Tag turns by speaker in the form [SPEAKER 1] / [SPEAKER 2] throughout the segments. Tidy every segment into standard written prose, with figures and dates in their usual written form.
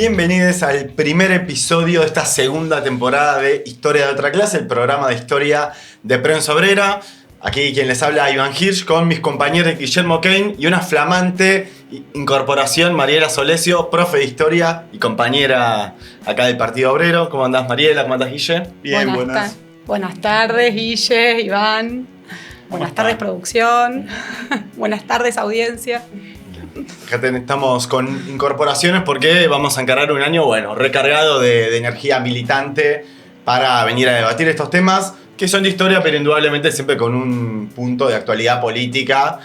[SPEAKER 1] Bienvenidos al primer episodio de esta segunda temporada de Historia de otra clase, el programa de historia de Prensa Obrera. Aquí quien les habla, Iván Hirsch, con mis compañeros Guillermo Kane y una flamante incorporación, Mariela Solesio, profe de historia y compañera acá del Partido Obrero. ¿Cómo andás, Mariela? ¿Cómo andás, Guille?
[SPEAKER 2] Bien, buenas tardes, Guille, Iván. Buenas tardes, producción. Buenas tardes, audiencia.
[SPEAKER 1] Estamos con incorporaciones porque vamos a encarar un año, recargado de energía militante para venir a debatir estos temas que son de historia, pero indudablemente siempre con un punto de actualidad política,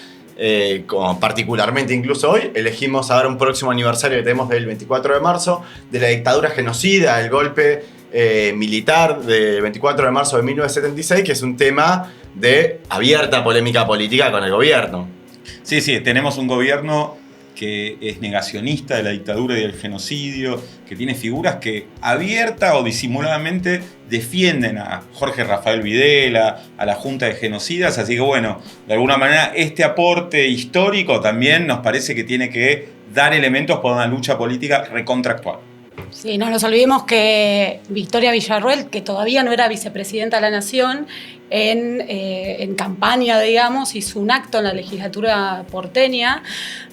[SPEAKER 1] como particularmente incluso hoy. Elegimos ahora un próximo aniversario que tenemos del 24 de marzo, de la dictadura genocida, el golpe militar del 24 de marzo de 1976, que es un tema de abierta polémica política con el gobierno.
[SPEAKER 3] Sí, tenemos un gobierno que es negacionista de la dictadura y del genocidio, que tiene figuras que abierta o disimuladamente defienden a Jorge Rafael Videla, a la Junta de Genocidas, así que de alguna manera este aporte histórico también nos parece que tiene que dar elementos para una lucha política recontractual.
[SPEAKER 2] Sí, no nos olvidemos que Victoria Villarruel, que todavía no era vicepresidenta de la Nación, en campaña, hizo un acto en la legislatura porteña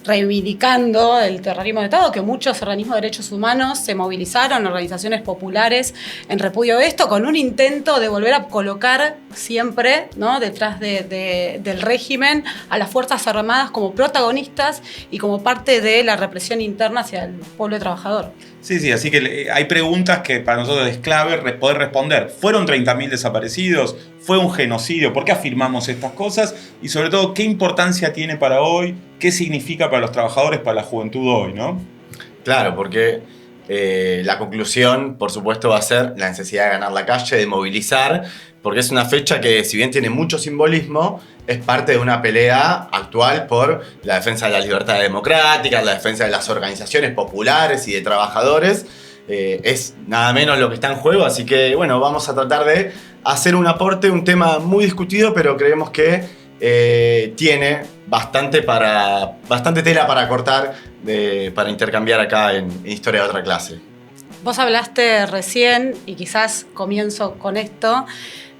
[SPEAKER 2] reivindicando el terrorismo de Estado, que muchos organismos de derechos humanos se movilizaron, organizaciones populares, en repudio de esto, con un intento de volver a colocar siempre, ¿no?, detrás del régimen a las Fuerzas Armadas como protagonistas y como parte de la represión interna hacia el pueblo trabajador.
[SPEAKER 3] Sí, así que hay preguntas que para nosotros es clave poder responder. ¿Fueron 30.000 desaparecidos? ¿Fue un genocidio? ¿Por qué afirmamos estas cosas? Y sobre todo, ¿qué importancia tiene para hoy? ¿Qué significa para los trabajadores, para la juventud hoy, no?
[SPEAKER 1] Claro, porque la conclusión, por supuesto, va a ser la necesidad de ganar la calle, de movilizar, porque es una fecha que, si bien tiene mucho simbolismo, es parte de una pelea actual por la defensa de las libertades democráticas, la defensa de las organizaciones populares y de trabajadores. Es nada menos lo que está en juego, así que vamos a tratar de hacer un aporte, un tema muy discutido, pero creemos que tiene bastante tela para cortar, para intercambiar acá en Historia de otra clase.
[SPEAKER 2] Vos hablaste recién, y quizás comienzo con esto,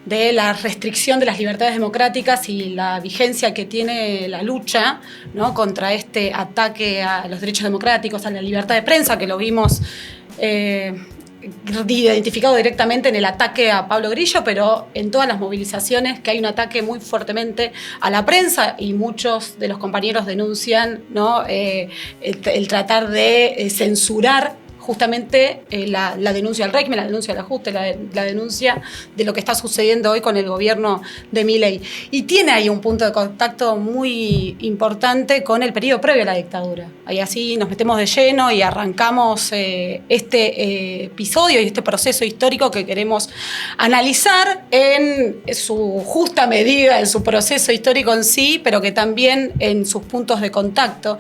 [SPEAKER 2] de la restricción de las libertades democráticas y la vigencia que tiene la lucha, ¿no?, contra este ataque a los derechos democráticos, a la libertad de prensa, que lo vimos identificado directamente en el ataque a Pablo Grillo, pero en todas las movilizaciones que hay un ataque muy fuertemente a la prensa, y muchos de los compañeros denuncian, ¿no?, el tratar de censurar justamente la denuncia al régimen, la denuncia al ajuste, la denuncia de lo que está sucediendo hoy con el gobierno de Milei. Y tiene ahí un punto de contacto muy importante con el periodo previo a la dictadura. Ahí así nos metemos de lleno y arrancamos este episodio y este proceso histórico que queremos analizar en su justa medida, en su proceso histórico en sí, pero que también en sus puntos de contacto.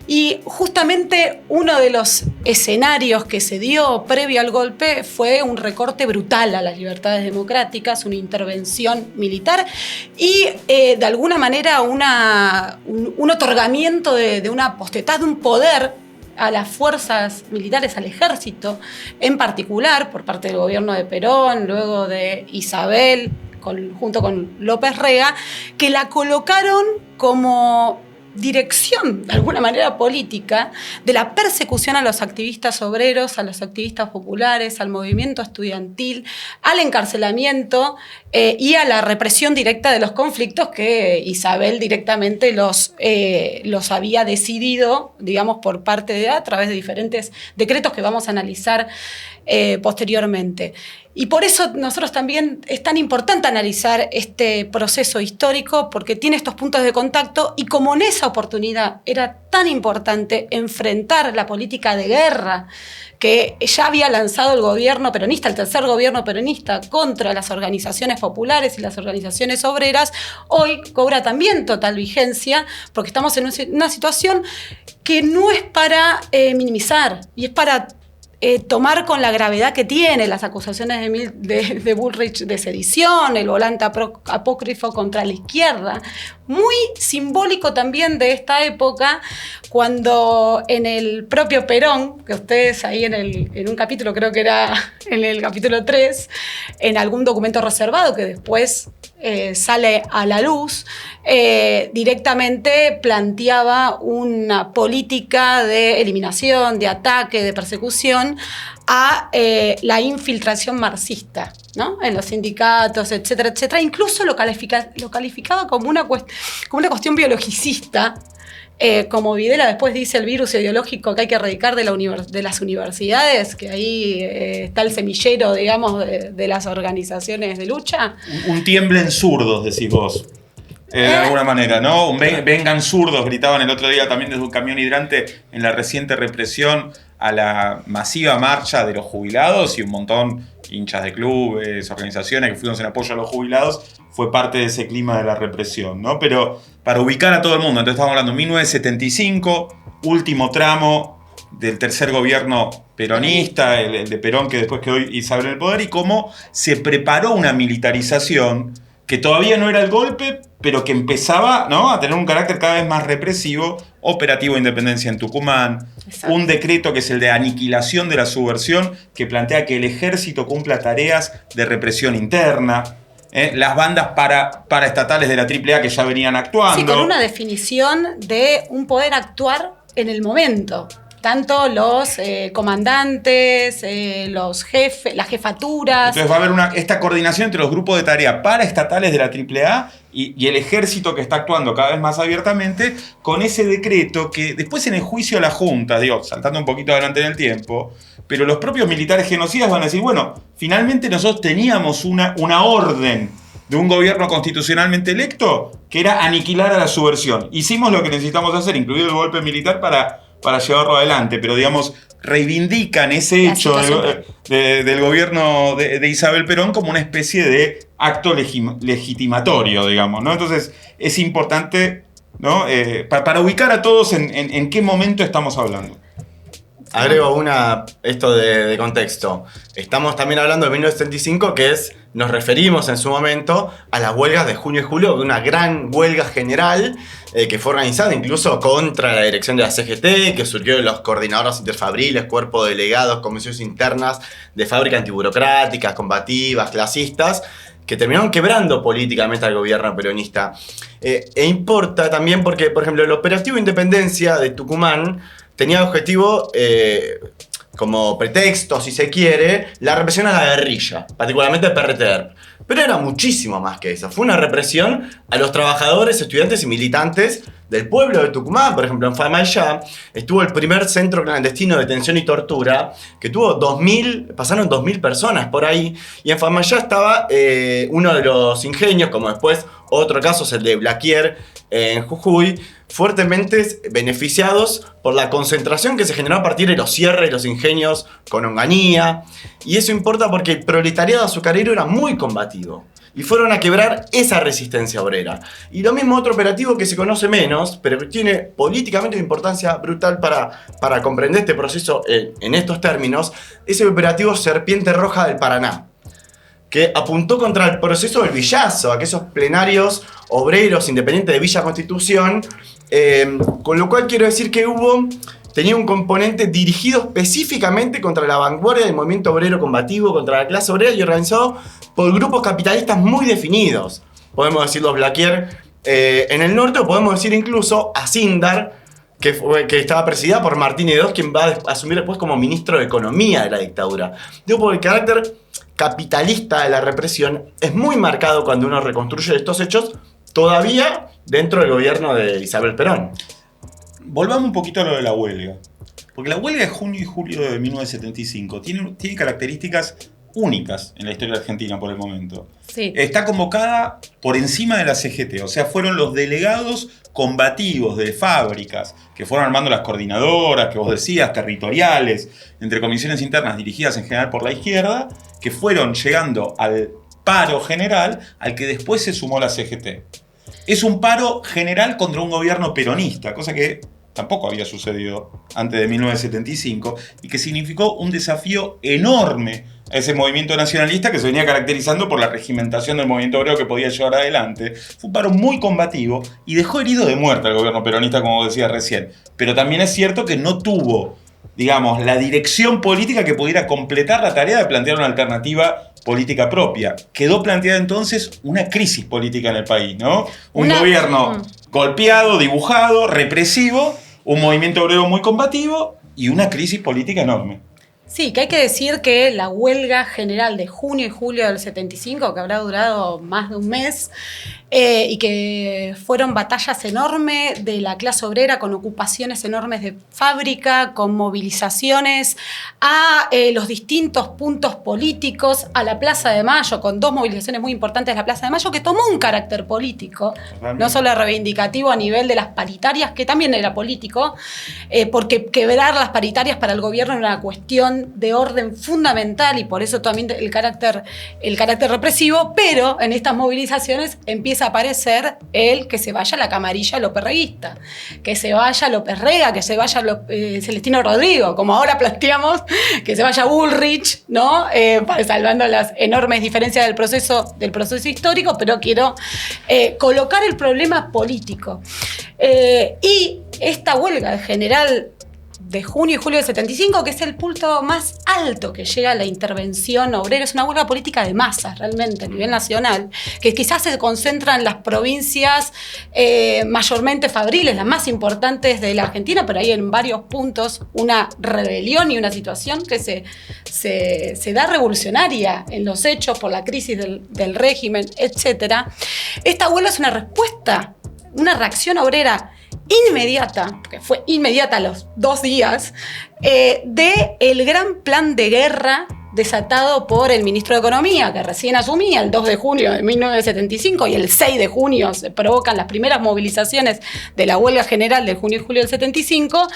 [SPEAKER 2] Y justamente uno de los escenarios que se dio previo al golpe fue un recorte brutal a las libertades democráticas, una intervención militar y de alguna manera un otorgamiento de una potestad, de un poder a las fuerzas militares, al ejército en particular, por parte del gobierno de Perón, luego de Isabel, junto con López Rega, que la colocaron como dirección, de alguna manera política, de la persecución a los activistas obreros, a los activistas populares, al movimiento estudiantil, al encarcelamiento y a la represión directa de los conflictos que Isabel directamente los había decidido, por parte de a través de diferentes decretos que vamos a analizar posteriormente. Y por eso nosotros también es tan importante analizar este proceso histórico, porque tiene estos puntos de contacto, y como en esa oportunidad era tan importante enfrentar la política de guerra que ya había lanzado el gobierno peronista, el tercer gobierno peronista, contra las organizaciones populares y las organizaciones obreras, hoy cobra también total vigencia, porque estamos en una situación que no es para minimizar, y es para tomar con la gravedad que tiene las acusaciones de Bullrich de sedición, el volante apócrifo contra la izquierda, muy simbólico también de esta época, cuando en el propio Perón, que ustedes ahí en un capítulo, creo que era en el capítulo 3, en algún documento reservado que después sale a la luz, directamente planteaba una política de eliminación, de ataque, de persecución a la infiltración marxista, ¿no? En los sindicatos, etcétera, etcétera. Incluso lo calificaba como una cuestión biologicista. Como Videla después dice, el virus ideológico que hay que erradicar de las universidades, que ahí está el semillero, digamos, de las organizaciones de lucha.
[SPEAKER 3] Un tiemblen zurdos, decís vos. De alguna manera, ¿no? Vengan zurdos, gritaban el otro día también desde un camión hidrante en la reciente represión a la masiva marcha de los jubilados, y un montón, hinchas de clubes, organizaciones que fuimos en apoyo a los jubilados, fue parte de ese clima de la represión, ¿no? Pero para ubicar a todo el mundo, entonces estamos hablando de 1975, último tramo del tercer gobierno peronista, el de Perón, que después quedó Isabel en el poder, y cómo se preparó una militarización que todavía no era el golpe, pero que empezaba, ¿no?, a tener un carácter cada vez más represivo. Operativo Independencia en Tucumán, exacto, un decreto que es el de aniquilación de la subversión, que plantea que el ejército cumpla tareas de represión interna, las bandas paraestatales de la AAA que ya venían actuando.
[SPEAKER 2] Sí, con una definición de un poder actuar en el momento. Tanto los comandantes, los jefes, las jefaturas.
[SPEAKER 3] Entonces va a haber esta coordinación entre los grupos de tarea paraestatales de la AAA y el ejército, que está actuando cada vez más abiertamente, con ese decreto que después en el juicio a la Junta, digo, saltando un poquito adelante en el tiempo, pero los propios militares genocidas van a decir, bueno, finalmente nosotros teníamos una orden de un gobierno constitucionalmente electo que era aniquilar a la subversión. Hicimos lo que necesitamos hacer, incluido el golpe militar, para llevarlo adelante, pero digamos, reivindican ese hecho del gobierno de Isabel Perón como una especie de acto legitimatorio, digamos, ¿no? Entonces es importante, ¿no?, para ubicar a todos en qué momento estamos hablando.
[SPEAKER 1] Agrego esto de contexto. Estamos también hablando de 1975, nos referimos en su momento a las huelgas de junio y julio, de una gran huelga general que fue organizada incluso contra la dirección de la CGT, que surgió de los coordinadores interfabriles, cuerpo de delegados, comisiones internas de fábrica antiburocráticas, combativas, clasistas, que terminaron quebrando políticamente al gobierno peronista. E importa también porque, por ejemplo, el Operativo Independencia de Tucumán tenía objetivo, como pretexto, si se quiere, la represión a la guerrilla, particularmente el PRTR. Pero era muchísimo más que eso. Fue una represión a los trabajadores, estudiantes y militantes del pueblo de Tucumán. Por ejemplo, en Famaillá estuvo el primer centro clandestino de detención y tortura, que tuvo pasaron 2.000 personas por ahí. Y en Famaillá estaba uno de los ingenios, como después otro caso es el de Blaquier en Jujuy, fuertemente beneficiados por la concentración que se generó a partir de los cierres de los ingenios con Onganía. Y eso importa porque el proletariado azucarero era muy combativo y fueron a quebrar esa resistencia obrera. Y lo mismo otro operativo que se conoce menos, pero que tiene políticamente una importancia brutal para comprender este proceso en estos términos, es el operativo Serpiente Roja del Paraná, que apuntó contra el proceso del Villazo, aquellos plenarios obreros independientes de Villa Constitución, con lo cual quiero decir que tenía un componente dirigido específicamente contra la vanguardia del movimiento obrero combativo, contra la clase obrera, y organizado por grupos capitalistas muy definidos. Podemos decir los Blaquier en el norte, o podemos decir incluso a Sindar, que estaba presidida por Martín Edós, quien va a asumir después como ministro de Economía de la dictadura. Digo, porque el carácter capitalista de la represión es muy marcado cuando uno reconstruye estos hechos, todavía dentro del gobierno de Isabel Perón.
[SPEAKER 3] Volvamos un poquito a lo de la huelga. Porque la huelga de junio y julio de 1975 tiene características únicas en la historia argentina por el momento.
[SPEAKER 2] Sí.
[SPEAKER 3] Está convocada por encima de la CGT, o sea, fueron los delegados combativos de fábricas que fueron armando las coordinadoras, que vos decías, territoriales, entre comisiones internas dirigidas en general por la izquierda, que fueron llegando al paro general al que después se sumó la CGT. Es un paro general contra un gobierno peronista, cosa que tampoco había sucedido antes de 1975 y que significó un desafío enorme a ese movimiento nacionalista que se venía caracterizando por la regimentación del movimiento obrero que podía llevar adelante. Fue un paro muy combativo y dejó herido de muerte al gobierno peronista, como decía recién. Pero también es cierto que no tuvo, digamos, la dirección política que pudiera completar la tarea de plantear una alternativa política propia. Quedó planteada entonces una crisis política en el país, ¿no? Un gobierno golpeado, dibujado, represivo, un movimiento obrero muy combativo y una crisis política enorme.
[SPEAKER 2] Sí, que hay que decir que la huelga general de junio y julio del 75, que habrá durado más de un mes, y que fueron batallas enormes de la clase obrera, con ocupaciones enormes de fábrica, con movilizaciones a los distintos puntos políticos, a la Plaza de Mayo, con 2 movilizaciones muy importantes de la Plaza de Mayo, que tomó un carácter político, no solo reivindicativo a nivel de las paritarias, que también era político, porque quebrar las paritarias para el gobierno era una cuestión de orden fundamental y por eso también el carácter represivo, pero en estas movilizaciones empieza a aparecer el que se vaya la camarilla loperreguista, que se vaya López Rega, que se vaya Celestino Rodrigo, como ahora planteamos, que se vaya Bullrich, ¿no? Salvando las enormes diferencias del proceso histórico, pero quiero colocar el problema político. Y esta huelga general de junio y julio del 75, que es el punto más alto que llega a la intervención obrera, es una huelga política de masas realmente a nivel nacional, que quizás se concentra en las provincias mayormente fabriles, las más importantes de la Argentina, pero hay en varios puntos una rebelión y una situación que se da revolucionaria en los hechos por la crisis del régimen, etc. Esta huelga es una respuesta, una reacción obrera inmediata, porque fue inmediata a los 2 días, del gran plan de guerra desatado por el ministro de Economía, que recién asumía el 2 de junio de 1975, y el 6 de junio se provocan las primeras movilizaciones de la huelga general de junio y julio del 75,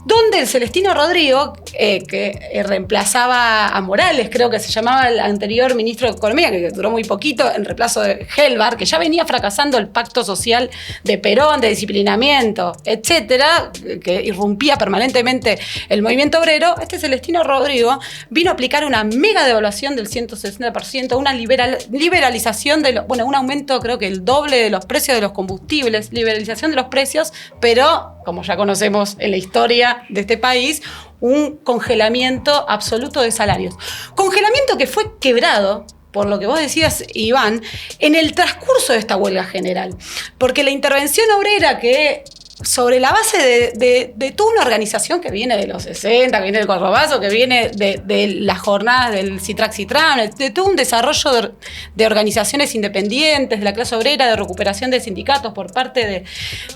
[SPEAKER 2] donde el Celestino Rodrigo, que reemplazaba a Morales, creo que se llamaba el anterior ministro de Economía, que duró muy poquito, en reemplazo de Helvar, que ya venía fracasando el pacto social de Perón, de disciplinamiento, etcétera, que irrumpía permanentemente el movimiento obrero. Este Celestino Rodrigo vino a aplicar una mega devaluación del 160%, una liberalización un aumento creo que el doble de los precios de los combustibles, liberalización de los precios, pero como ya conocemos en la historia de este país, un congelamiento absoluto de salarios. Congelamiento que fue quebrado, por lo que vos decías, Iván, en el transcurso de esta huelga general. Porque la intervención obrera, que sobre la base de toda una organización que viene de los 60, que viene del Cordobazo, que viene de las jornadas del Citrac-Citran, de todo un desarrollo de organizaciones independientes, de la clase obrera, de recuperación de sindicatos por parte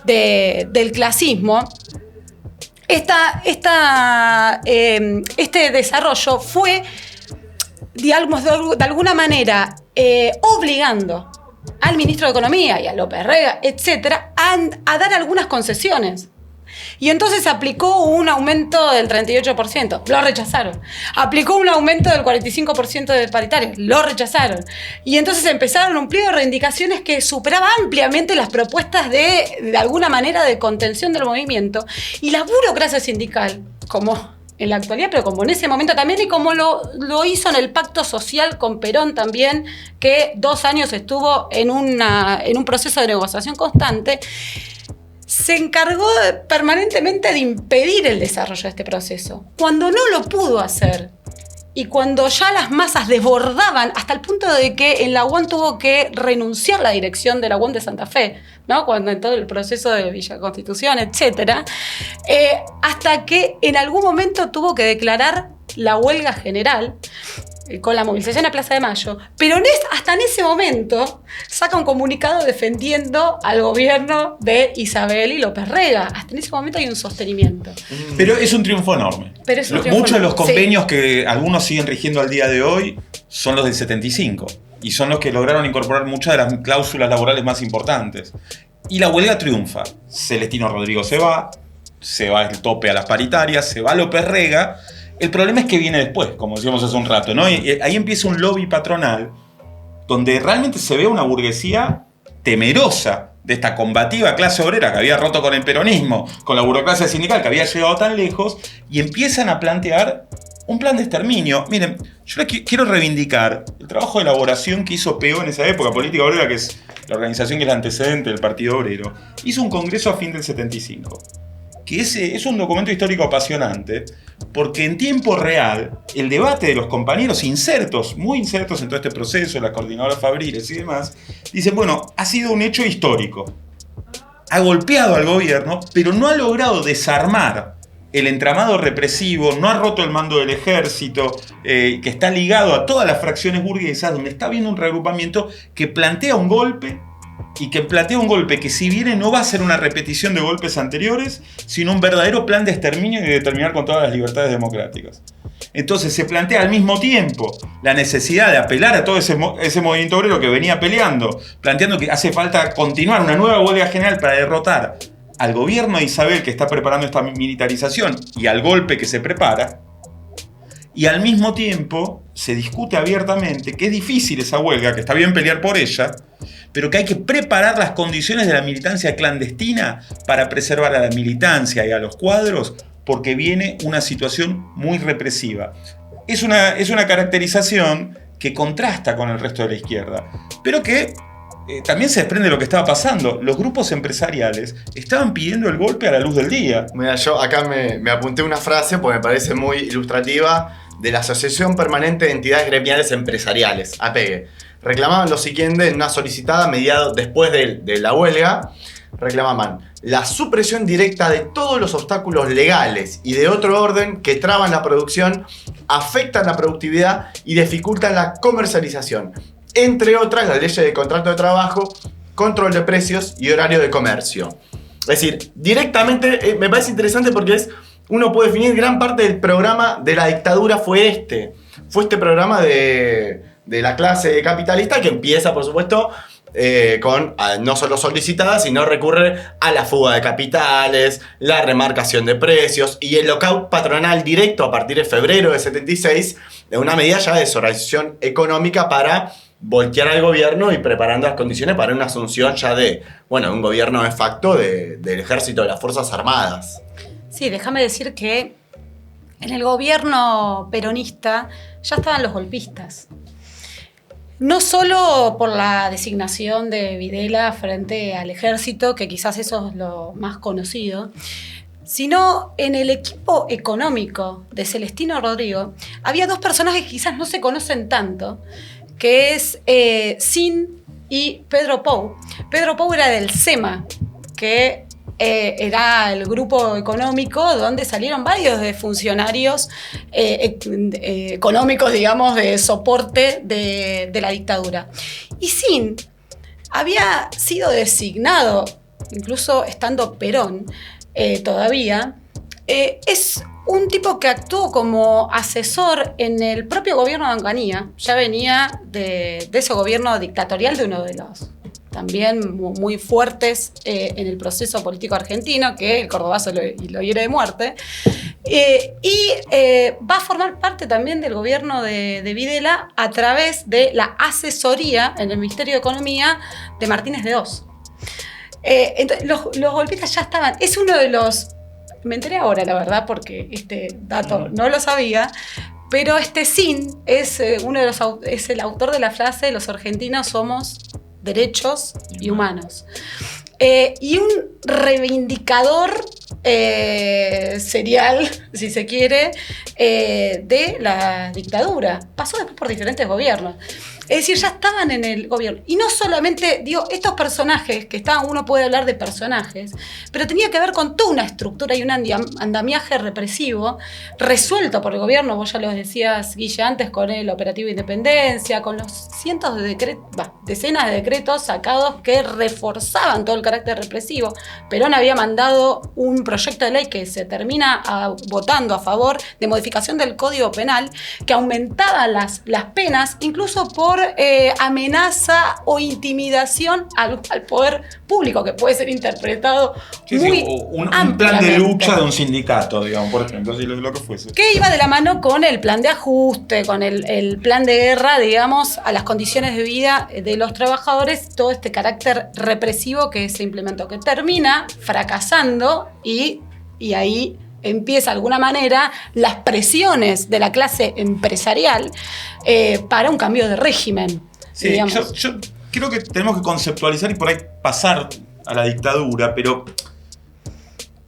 [SPEAKER 2] del clasismo. Este desarrollo fue, digamos, de alguna manera obligando al ministro de Economía y a López Rega, etcétera, a dar algunas concesiones. Y entonces aplicó un aumento del 38%, lo rechazaron. Aplicó un aumento del 45% de paritarios, lo rechazaron. Y entonces empezaron un pliego de reivindicaciones que superaba ampliamente las propuestas de alguna manera de contención del movimiento. Y la burocracia sindical, como en la actualidad, pero como en ese momento también, y como lo hizo en el pacto social con Perón también, que 2 años estuvo en un proceso de negociación constante, se encargó permanentemente de impedir el desarrollo de este proceso. Cuando no lo pudo hacer, y cuando ya las masas desbordaban, hasta el punto de que en la UON tuvo que renunciar la dirección de la UON de Santa Fe, ¿no? Cuando en todo el proceso de Villa Constitución, etc., hasta que en algún momento tuvo que declarar la huelga general, con la movilización a Plaza de Mayo, pero hasta en ese momento saca un comunicado defendiendo al gobierno de Isabel y López Rega. Hasta en ese momento hay un sostenimiento.
[SPEAKER 3] Pero es un triunfo enorme. Muchos de los convenios que algunos siguen rigiendo al día de hoy son los del 75 y son los que lograron incorporar muchas de las cláusulas laborales más importantes. Y la huelga triunfa. Celestino Rodrigo se va el tope a las paritarias, se va López Rega. El problema es que viene después, como decíamos hace un rato, ¿no? Y ahí empieza un lobby patronal donde realmente se ve una burguesía temerosa de esta combativa clase obrera que había roto con el peronismo, con la burocracia sindical que había llegado tan lejos, y empiezan a plantear un plan de exterminio. Miren, Yo quiero reivindicar el trabajo de elaboración que hizo PO en esa época, Política Obrera, que es la organización que es el antecedente del Partido Obrero. Hizo un congreso a fin del 75, que es un documento histórico apasionante, porque en tiempo real el debate de los compañeros muy insertos en todo este proceso, las coordinadoras fabriles y demás, dicen, bueno, ha sido un hecho histórico. Ha golpeado al gobierno, pero no ha logrado desarmar el entramado represivo, no ha roto el mando del ejército, que está ligado a todas las fracciones burguesas, donde está habiendo un reagrupamiento que plantea un golpe, y que plantea un golpe que, si viene, no va a ser una repetición de golpes anteriores, sino un verdadero plan de exterminio y de terminar con todas las libertades democráticas. Entonces se plantea al mismo tiempo la necesidad de apelar a todo ese movimiento obrero que venía peleando, planteando que hace falta continuar una nueva huelga general para derrotar al gobierno de Isabel, que está preparando esta militarización, y al golpe que se prepara. Y al mismo tiempo se discute abiertamente que es difícil esa huelga, que está bien pelear por ella, pero que hay que preparar las condiciones de la militancia clandestina para preservar a la militancia y a los cuadros, porque viene una situación muy represiva. Es una caracterización que contrasta con el resto de la izquierda, pero que también se desprende de lo que estaba pasando. Los grupos empresariales estaban pidiendo el golpe a la luz del día.
[SPEAKER 1] Mira, yo acá me apunté una frase porque me parece muy ilustrativa de la Asociación Permanente de Entidades Gremiales Empresariales, APEGE. Reclamaban lo siguiente en una solicitada después de la huelga. Reclamaban la supresión directa de todos los obstáculos legales y de otro orden que traban la producción, afectan la productividad y dificultan la comercialización. Entre otras, las leyes de contrato de trabajo, control de precios y horario de comercio. Es decir, directamente me parece interesante porque uno puede definir gran parte del programa de la dictadura fue este programa de la clase capitalista, que empieza, por supuesto, con no solo solicitada, sino recurre a la fuga de capitales, la remarcación de precios y el lockout patronal directo a partir de febrero de 76, de una medida ya de desorganización económica para voltear al gobierno y preparando las condiciones para una asunción ya de un gobierno de facto del ejército, de las Fuerzas Armadas.
[SPEAKER 2] Sí, déjame decir que en el gobierno peronista ya estaban los golpistas. No solo por la designación de Videla frente al ejército, que quizás eso es lo más conocido, sino en el equipo económico de Celestino Rodrigo había dos personajes que quizás no se conocen tanto, que es Zin y Pedro Pou. Pedro Pou era del SEMA, que era el grupo económico donde salieron varios de funcionarios económicos, digamos, de soporte de la dictadura. Y Zin había sido designado, incluso estando Perón todavía, es un tipo que actuó como asesor en el propio gobierno de Onganía. Ya venía de ese gobierno dictatorial, de uno de los también muy fuertes en el proceso político argentino, que el Cordobazo lo hiere de muerte. Va a formar parte también del gobierno de Videla a través de la asesoría en el Ministerio de Economía de Martínez de Hoz. Entonces, los golpistas ya estaban. Es uno de los... Me enteré ahora, la verdad, porque este dato no lo sabía, pero Zin es es el autor de la frase: los argentinos somos derechos y humanos. Y un reivindicador serial, si se quiere, de la dictadura. Pasó después por diferentes gobiernos. Es decir, ya estaban en el gobierno. Y no solamente, estos personajes que estaban, uno puede hablar de personajes, pero tenía que ver con toda una estructura y un andamiaje represivo resuelto por el gobierno. Vos ya lo decías, Guille, antes, con el Operativo Independencia, con los cientos de decenas de decretos sacados que reforzaban todo el carácter represivo. Perón había mandado un proyecto de ley que se termina votando a favor de modificación del Código Penal, que aumentaba las penas, incluso por amenaza o intimidación al poder público, que puede ser interpretado
[SPEAKER 3] un plan de lucha de un sindicato, digamos, por ejemplo, si lo que fuese.
[SPEAKER 2] Que iba de la mano con el plan de ajuste, con el plan de guerra, digamos, a las condiciones de vida de los trabajadores, todo este carácter represivo que se implementó, que termina fracasando y ahí empieza de alguna manera las presiones de la clase empresarial para un cambio de régimen.
[SPEAKER 3] Sí, yo creo que tenemos que conceptualizar y por ahí pasar a la dictadura, pero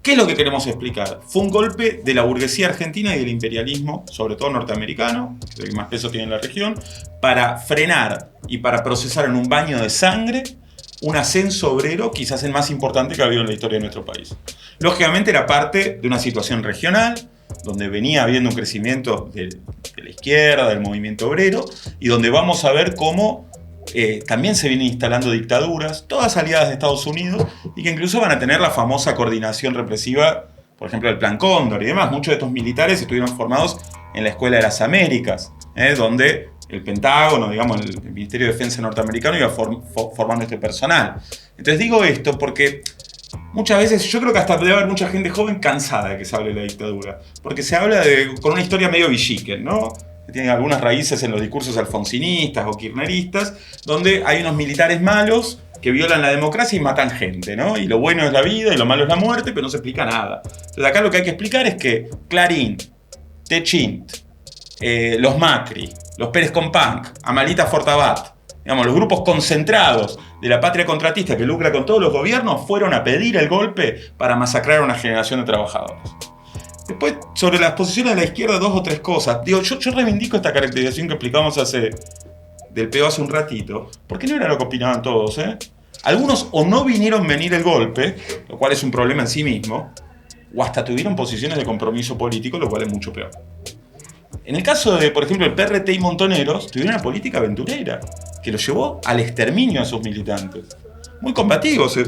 [SPEAKER 3] ¿qué es lo que queremos explicar? Fue un golpe de la burguesía argentina y del imperialismo, sobre todo norteamericano, que es el que más peso tiene en la región, para frenar y para procesar en un baño de sangre un ascenso obrero quizás el más importante que ha habido en la historia de nuestro país. Lógicamente era parte de una situación regional, donde venía habiendo un crecimiento de la izquierda, del movimiento obrero, y donde vamos a ver cómo también se vienen instalando dictaduras, todas aliadas de Estados Unidos, y que incluso van a tener la famosa coordinación represiva, por ejemplo, el Plan Cóndor y demás. Muchos de estos militares estuvieron formados en la Escuela de las Américas, donde el Pentágono, digamos, el Ministerio de Defensa norteamericano iba formando este personal. Entonces digo esto porque muchas veces yo creo que hasta debe haber mucha gente joven cansada de que se hable de la dictadura, porque se habla con una historia medio villiquen, ¿no? Que tiene algunas raíces en los discursos alfonsinistas o kirchneristas, donde hay unos militares malos que violan la democracia y matan gente, ¿no? Y lo bueno es la vida y lo malo es la muerte, pero no se explica nada. Entonces acá lo que hay que explicar es que Clarín, Techint, los Macri, los Pérez Companc, Amalita Fortabat, digamos, los grupos concentrados de la patria contratista que lucra con todos los gobiernos, fueron a pedir el golpe para masacrar a una generación de trabajadores. Después, sobre las posiciones de la izquierda, 2 o 3 cosas. Digo, yo reivindico esta caracterización que explicamos del PEO hace un ratito, porque no era lo que opinaban todos, ¿eh? Algunos o no vinieron venir el golpe, lo cual es un problema en sí mismo, o hasta tuvieron posiciones de compromiso político, lo cual es mucho peor. En el caso de, por ejemplo, el PRT y Montoneros, tuvieron una política aventurera que los llevó al exterminio a sus militantes. Muy combativos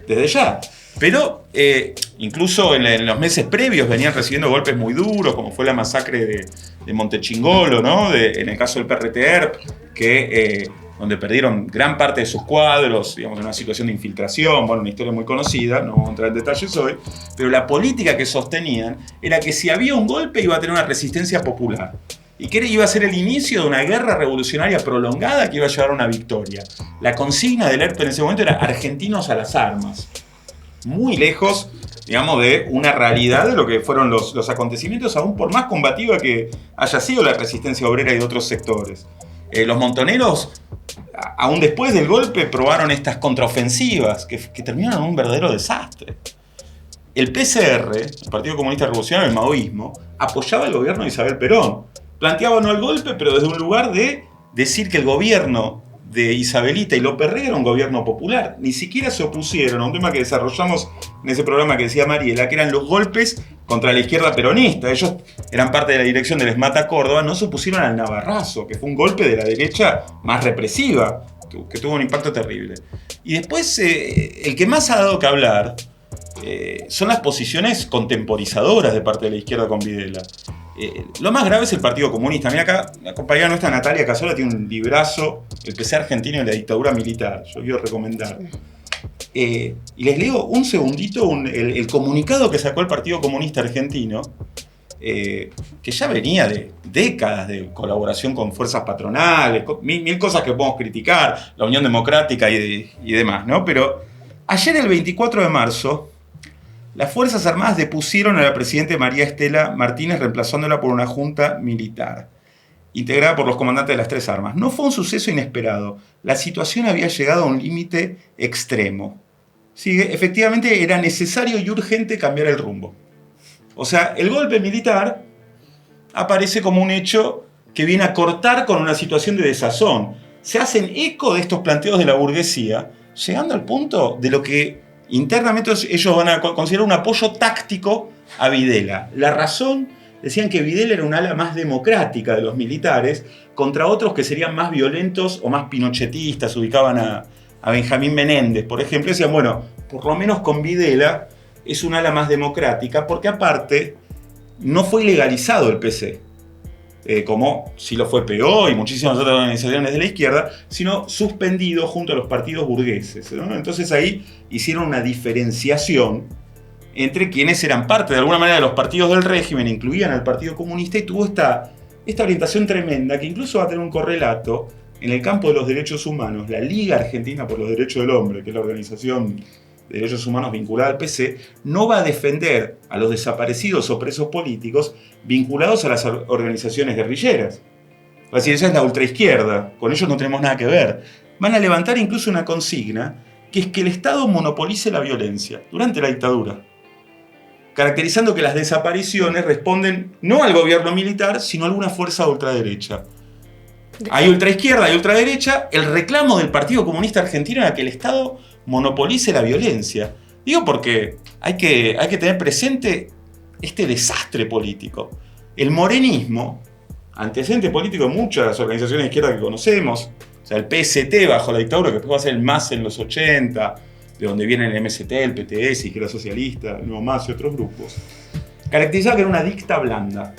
[SPEAKER 3] desde ya. Pero incluso en los meses previos venían recibiendo golpes muy duros, como fue la masacre de Montechingolo, ¿no? En el caso del PRT-ERP, donde perdieron gran parte de sus cuadros, digamos, en una situación de infiltración, bueno, una historia muy conocida, no vamos a entrar en detalles hoy, pero la política que sostenían era que si había un golpe iba a tener una resistencia popular. Y que iba a ser el inicio de una guerra revolucionaria prolongada que iba a llevar a una victoria. La consigna del ERP en ese momento era argentinos a las armas. Muy lejos, digamos, de una realidad de lo que fueron los acontecimientos, aún por más combativa que haya sido la resistencia obrera y de otros sectores. Los montoneros, aún después del golpe, probaron estas contraofensivas que terminaron en un verdadero desastre. El PCR, el Partido Comunista Revolucionario, el maoísmo, apoyaba el gobierno de Isabel Perón. Planteaba no el golpe, pero desde un lugar de decir que el gobierno de Isabelita y López Rega era un gobierno popular. Ni siquiera se opusieron a un tema que desarrollamos en ese programa que decía Mariela, que eran los golpes contra la izquierda peronista. Ellos eran parte de la dirección del ESMATA Córdoba, no se opusieron al Navarrazo, que fue un golpe de la derecha más represiva, que tuvo un impacto terrible. Y después, el que más ha dado que hablar son las posiciones contemporizadoras de parte de la izquierda con Videla. Lo más grave es el Partido Comunista. Mira acá, la compañera nuestra Natalia Casola tiene un librazo, El PC argentino y la dictadura militar. Yo quiero recomendar. Y les leo un segundito el comunicado que sacó el Partido Comunista Argentino, que ya venía de décadas de colaboración con fuerzas patronales, mil cosas que podemos criticar, la Unión Democrática y demás, ¿no? Pero ayer, el 24 de marzo, las Fuerzas Armadas depusieron a la presidenta María Estela Martínez, reemplazándola por una junta militar, integrada por los comandantes de las 3 armas. No fue un suceso inesperado. La situación había llegado a un límite extremo. Sí, efectivamente era necesario y urgente cambiar el rumbo. O sea, el golpe militar aparece como un hecho que viene a cortar con una situación de desazón. Se hacen eco de estos planteos de la burguesía, llegando al punto de lo que internamente ellos van a considerar un apoyo táctico a Videla. La razón, decían que Videla era un ala más democrática de los militares contra otros que serían más violentos o más pinochetistas, ubicaban a Benjamín Menéndez, por ejemplo, decían, bueno, por lo menos con Videla es un ala más democrática, porque aparte no fue ilegalizado el PC, como sí lo fue PO y muchísimas otras organizaciones de la izquierda, sino suspendido junto a los partidos burgueses, ¿no? Entonces ahí hicieron una diferenciación entre quienes eran parte de alguna manera de los partidos del régimen, incluían al Partido Comunista, y tuvo esta orientación tremenda que incluso va a tener un correlato en el campo de los derechos humanos. La Liga Argentina por los Derechos del Hombre, que es la organización de Derechos Humanos vinculada al PC no va a defender a los desaparecidos o presos políticos vinculados a las organizaciones guerrilleras. Va a decir, esa es la ultraizquierda, con ellos no tenemos nada que ver. Van a levantar incluso una consigna que es que el Estado monopolice la violencia durante la dictadura, caracterizando que las desapariciones responden no al gobierno militar, sino a alguna fuerza de ultraderecha. Hay ultraizquierda, hay ultraderecha. El reclamo del Partido Comunista Argentino era que el Estado monopolice la violencia. Digo porque hay que tener presente este desastre político. El morenismo, antecedente político de muchas organizaciones de izquierda que conocemos, o sea, el PST bajo la dictadura, que después va a ser el MAS en los 80, de donde viene el MST, el PTS, Izquierda Socialista, el Nuevo MAS y otros grupos, caracterizaba que era una dicta blanda,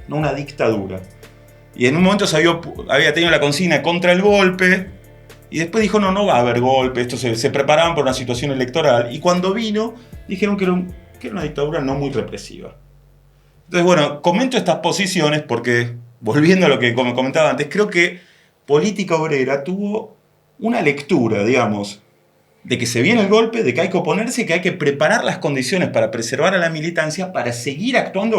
[SPEAKER 3] no una dictadura. Y en un momento había tenido la consigna contra el golpe, y después dijo, no va a haber golpe, esto se preparaban por una situación electoral, y cuando vino, dijeron que era una dictadura no muy represiva. Entonces, bueno, comento estas posiciones porque, volviendo a lo que comentaba antes, creo que Política Obrera tuvo una lectura, digamos, de que se viene el golpe, de que hay que oponerse y que hay que preparar las condiciones para preservar a la militancia para seguir actuando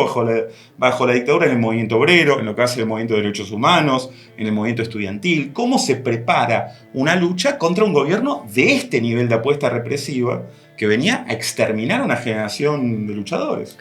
[SPEAKER 3] bajo la dictadura en el movimiento obrero, en lo que hace el movimiento de derechos humanos, en el movimiento estudiantil. ¿Cómo se prepara una lucha contra un gobierno de este nivel de apuesta represiva que venía a exterminar a una generación de luchadores?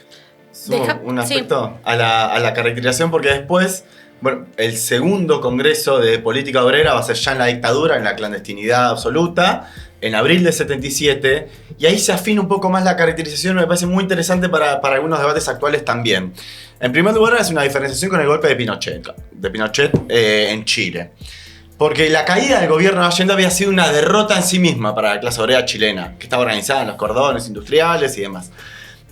[SPEAKER 1] Un aspecto a la caracterización, porque después, bueno, el segundo congreso de política obrera va a ser ya en la dictadura, en la clandestinidad absoluta, en abril de 77, y ahí se afina un poco más la caracterización, me parece muy interesante para algunos debates actuales también. En primer lugar, es una diferenciación con el golpe de Pinochet en Chile. Porque la caída del gobierno de Allende había sido una derrota en sí misma para la clase obrera chilena, que estaba organizada en los cordones industriales y demás.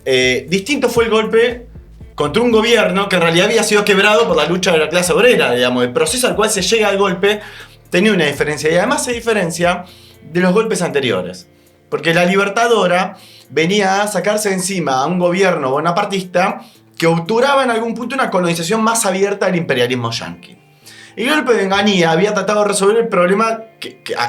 [SPEAKER 1] Distinto fue el golpe contra un gobierno que en realidad había sido quebrado por la lucha de la clase obrera, digamos. El proceso al cual se llega al golpe tenía una diferencia, y además se diferencia de los golpes anteriores. Porque la Libertadora venía a sacarse de encima a un gobierno bonapartista que obturaba en algún punto una colonización más abierta del imperialismo yanqui. El golpe de Onganía había tratado de resolver el problema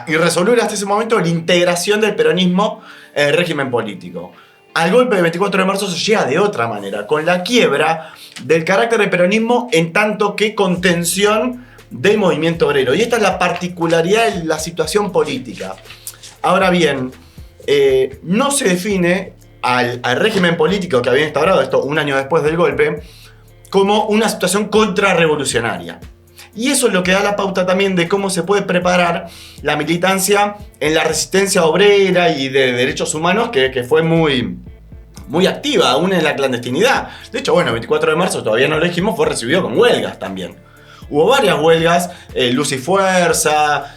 [SPEAKER 1] y resolver hasta ese momento la integración del peronismo en el régimen político. Al golpe del 24 de marzo se llega de otra manera, con la quiebra del carácter del peronismo en tanto que contención del movimiento obrero. Y esta es la particularidad de la situación política. Ahora bien, no se define al régimen político que había instaurado esto un año después del golpe como una situación contrarrevolucionaria. Y eso es lo que da la pauta también de cómo se puede preparar la militancia en la resistencia obrera y de derechos humanos, que fue muy activa, aún en la clandestinidad. De hecho, bueno, el 24 de marzo, todavía no lo dijimos, fue recibido con huelgas también. Hubo varias huelgas, Luz y Fuerza,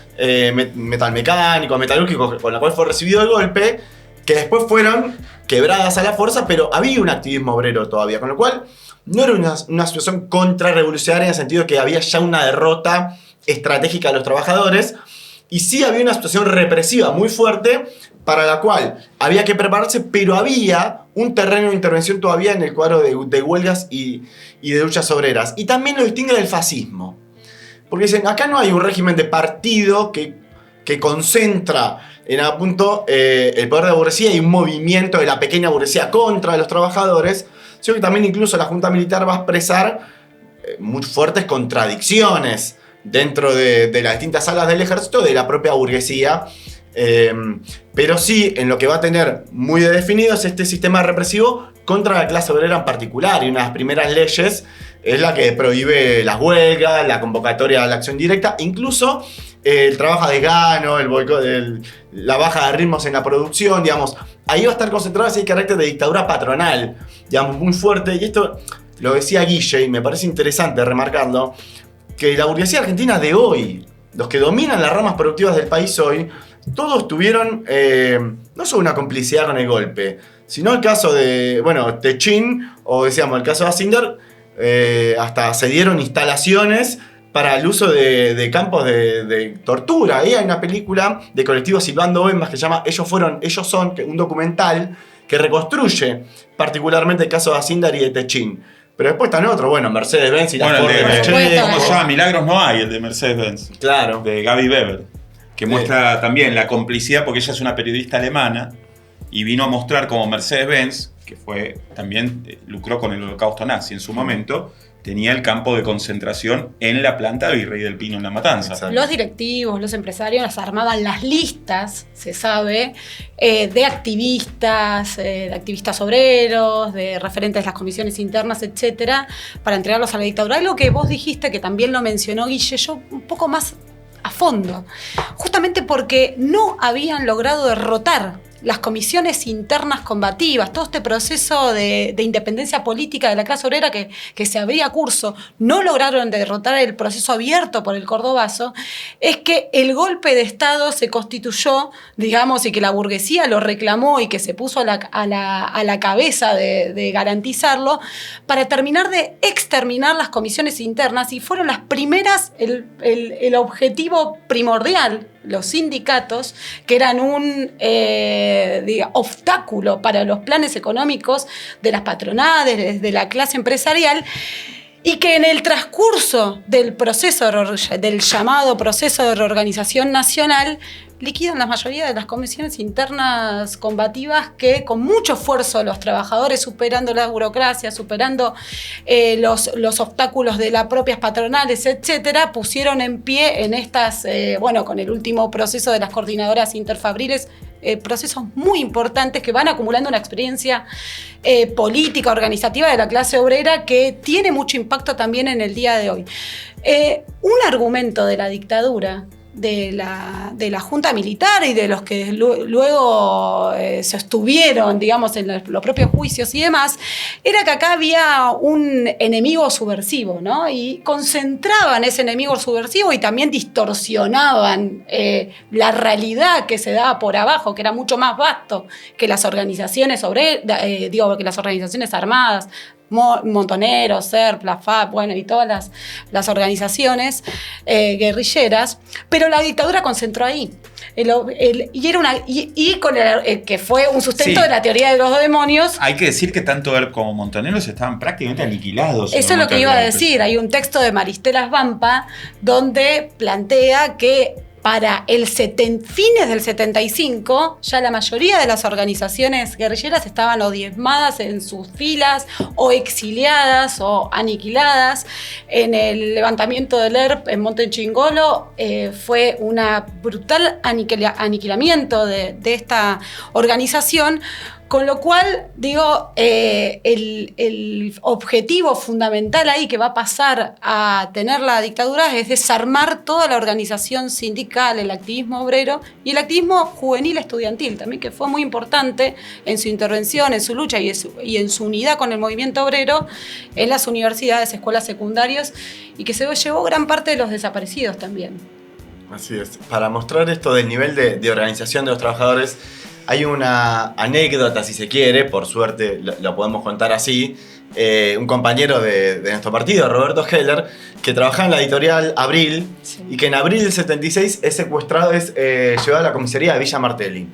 [SPEAKER 1] Metal Mecánico, Metalúrgico, con la cual fue recibido el golpe, que después fueron quebradas a la fuerza, pero había un activismo obrero todavía, con lo cual no era una situación contrarrevolucionaria en el sentido de que había ya una derrota estratégica de los trabajadores, y sí había una situación represiva muy fuerte para la cual había que prepararse, pero había un terreno de intervención todavía en el cuadro de huelgas y de luchas obreras. Y también lo distingue del fascismo. Porque dicen, acá no hay un régimen de partido que concentra en algún punto el poder de la burguesía y un movimiento de la pequeña burguesía contra los trabajadores, sino que también incluso la Junta Militar va a expresar muy fuertes contradicciones dentro de las distintas salas del ejército de la propia burguesía. Pero sí, en lo que va a tener muy definido es este sistema represivo contra la clase obrera en particular, y una de las primeras leyes es la que prohíbe las huelgas, la convocatoria a la acción directa, incluso el trabajo a desgano, el boicot, la baja de ritmos en la producción, digamos. Ahí va a estar concentrado ese carácter de dictadura patronal, digamos, muy fuerte. Y esto lo decía Guille, y me parece interesante remarcarlo, que la burguesía argentina de hoy, los que dominan las ramas productivas del país hoy, todos tuvieron no solo una complicidad con el golpe, sino el caso de, bueno, Techín, o decíamos el caso de Asinder, hasta se dieron instalaciones para el uso de campos de tortura. Ahí hay una película de colectivo Silbando Bombas que se llama Ellos Son, un documental que reconstruye particularmente el caso de Asinder y de Techín. Pero después están otros, bueno, Mercedes-Benz y la Ford de Mercedes.
[SPEAKER 3] ¿Cómo se llama? Milagros no hay, el de Mercedes-Benz.
[SPEAKER 1] Claro.
[SPEAKER 3] De Gaby Weber, que muestra también la complicidad, porque ella es una periodista alemana, y vino a mostrar cómo Mercedes-Benz, que también lucró con el holocausto nazi en su momento, tenía el campo de concentración en la planta Virrey del Pino en La Matanza.
[SPEAKER 1] Exacto.
[SPEAKER 2] Los directivos, los empresarios armaban las listas, se sabe, de activistas obreros, de referentes de las comisiones internas, etcétera, para entregarlos a la dictadura. Algo que vos dijiste, que también lo mencionó Guille, yo un poco más a fondo, justamente porque no habían logrado derrotar las comisiones internas combativas, todo este proceso de independencia política de la clase obrera que se abría curso, no lograron derrotar el proceso abierto por el Cordobazo, es que el golpe de Estado se constituyó, digamos, y que la burguesía lo reclamó y que se puso a la cabeza de garantizarlo, para terminar de exterminar las comisiones internas, y fueron las primeras, el objetivo primordial, los sindicatos, que eran un obstáculo para los planes económicos de las patronales, de la clase empresarial, y que en el transcurso del llamado proceso de reorganización nacional, liquidan la mayoría de las comisiones internas combativas que, con mucho esfuerzo, los trabajadores, superando la burocracia, superando los obstáculos de las propias patronales, etcétera, pusieron en pie en estas, con el último proceso de las coordinadoras interfabriles, procesos muy importantes que van acumulando una experiencia política, organizativa de la clase obrera que tiene mucho impacto también en el día de hoy. Un argumento de la dictadura, de la Junta Militar y de los que luego sostuvieron, digamos, en los propios juicios y demás, era que acá había un enemigo subversivo, ¿no? Y concentraban ese enemigo subversivo y también distorsionaban la realidad que se daba por abajo, que era mucho más vasto que las organizaciones que las organizaciones armadas, Montoneros, SERP, la FAP, y todas las organizaciones guerrilleras, pero la dictadura concentró ahí. Que fue un sustento de la teoría de los demonios.
[SPEAKER 3] Hay que decir que tanto ERP como Montoneros estaban prácticamente aniquilados.
[SPEAKER 2] Eso es lo que iba a decir. Hay un texto de Maristela Vampa donde plantea que para fines del 75, ya la mayoría de las organizaciones guerrilleras estaban o diezmadas en sus filas, o exiliadas, o aniquiladas. En el levantamiento del ERP en Monte Chingolo fue un brutal aniquilamiento de esta organización. Con lo cual, el objetivo fundamental ahí que va a pasar a tener la dictadura es desarmar toda la organización sindical, el activismo obrero y el activismo juvenil estudiantil también, que fue muy importante en su intervención, en su lucha y en su unidad con el movimiento obrero en las universidades, escuelas secundarias, y que se llevó gran parte de los desaparecidos también.
[SPEAKER 1] Así es. Para mostrar esto del nivel de organización de los trabajadores, hay una anécdota, si se quiere, por suerte lo podemos contar así. Un compañero de nuestro partido, Roberto Heller, que trabajaba en la editorial Abril, sí, y que en abril del 76 es secuestrado, llevado a la comisaría de Villa Martelli.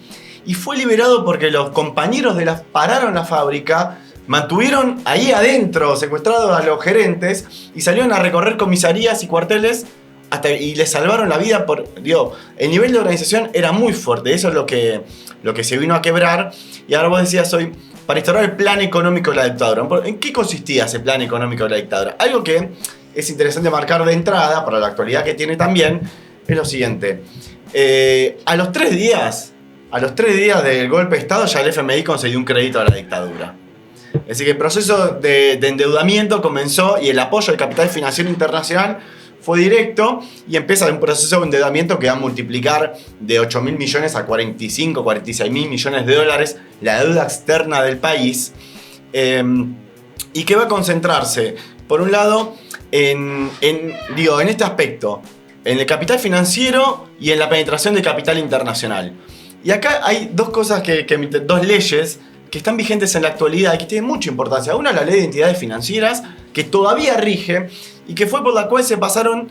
[SPEAKER 1] Y fue liberado porque los compañeros pararon la fábrica, mantuvieron ahí adentro secuestrados a los gerentes y salieron a recorrer comisarías y cuarteles y les salvaron la vida. El nivel de organización era muy fuerte. Eso es lo que se vino a quebrar. Y ahora vos decías hoy, para instaurar el plan económico de la dictadura. ¿En qué consistía ese plan económico de la dictadura? Algo que es interesante marcar de entrada, para la actualidad que tiene también, es lo siguiente. A los 3 días del golpe de Estado, ya el FMI concedió un crédito a la dictadura. Así que el proceso de endeudamiento comenzó y el apoyo del capital financiero internacional fue directo, y empieza un proceso de endeudamiento que va a multiplicar de 8.000 millones a 46.000 millones de dólares la deuda externa del país, y que va a concentrarse, por un lado, en este aspecto, en el capital financiero y en la penetración del capital internacional. Y acá hay dos cosas, dos leyes que están vigentes en la actualidad y que tienen mucha importancia. Una es la ley de entidades financieras, que todavía rige, y que fue por la cual se pasaron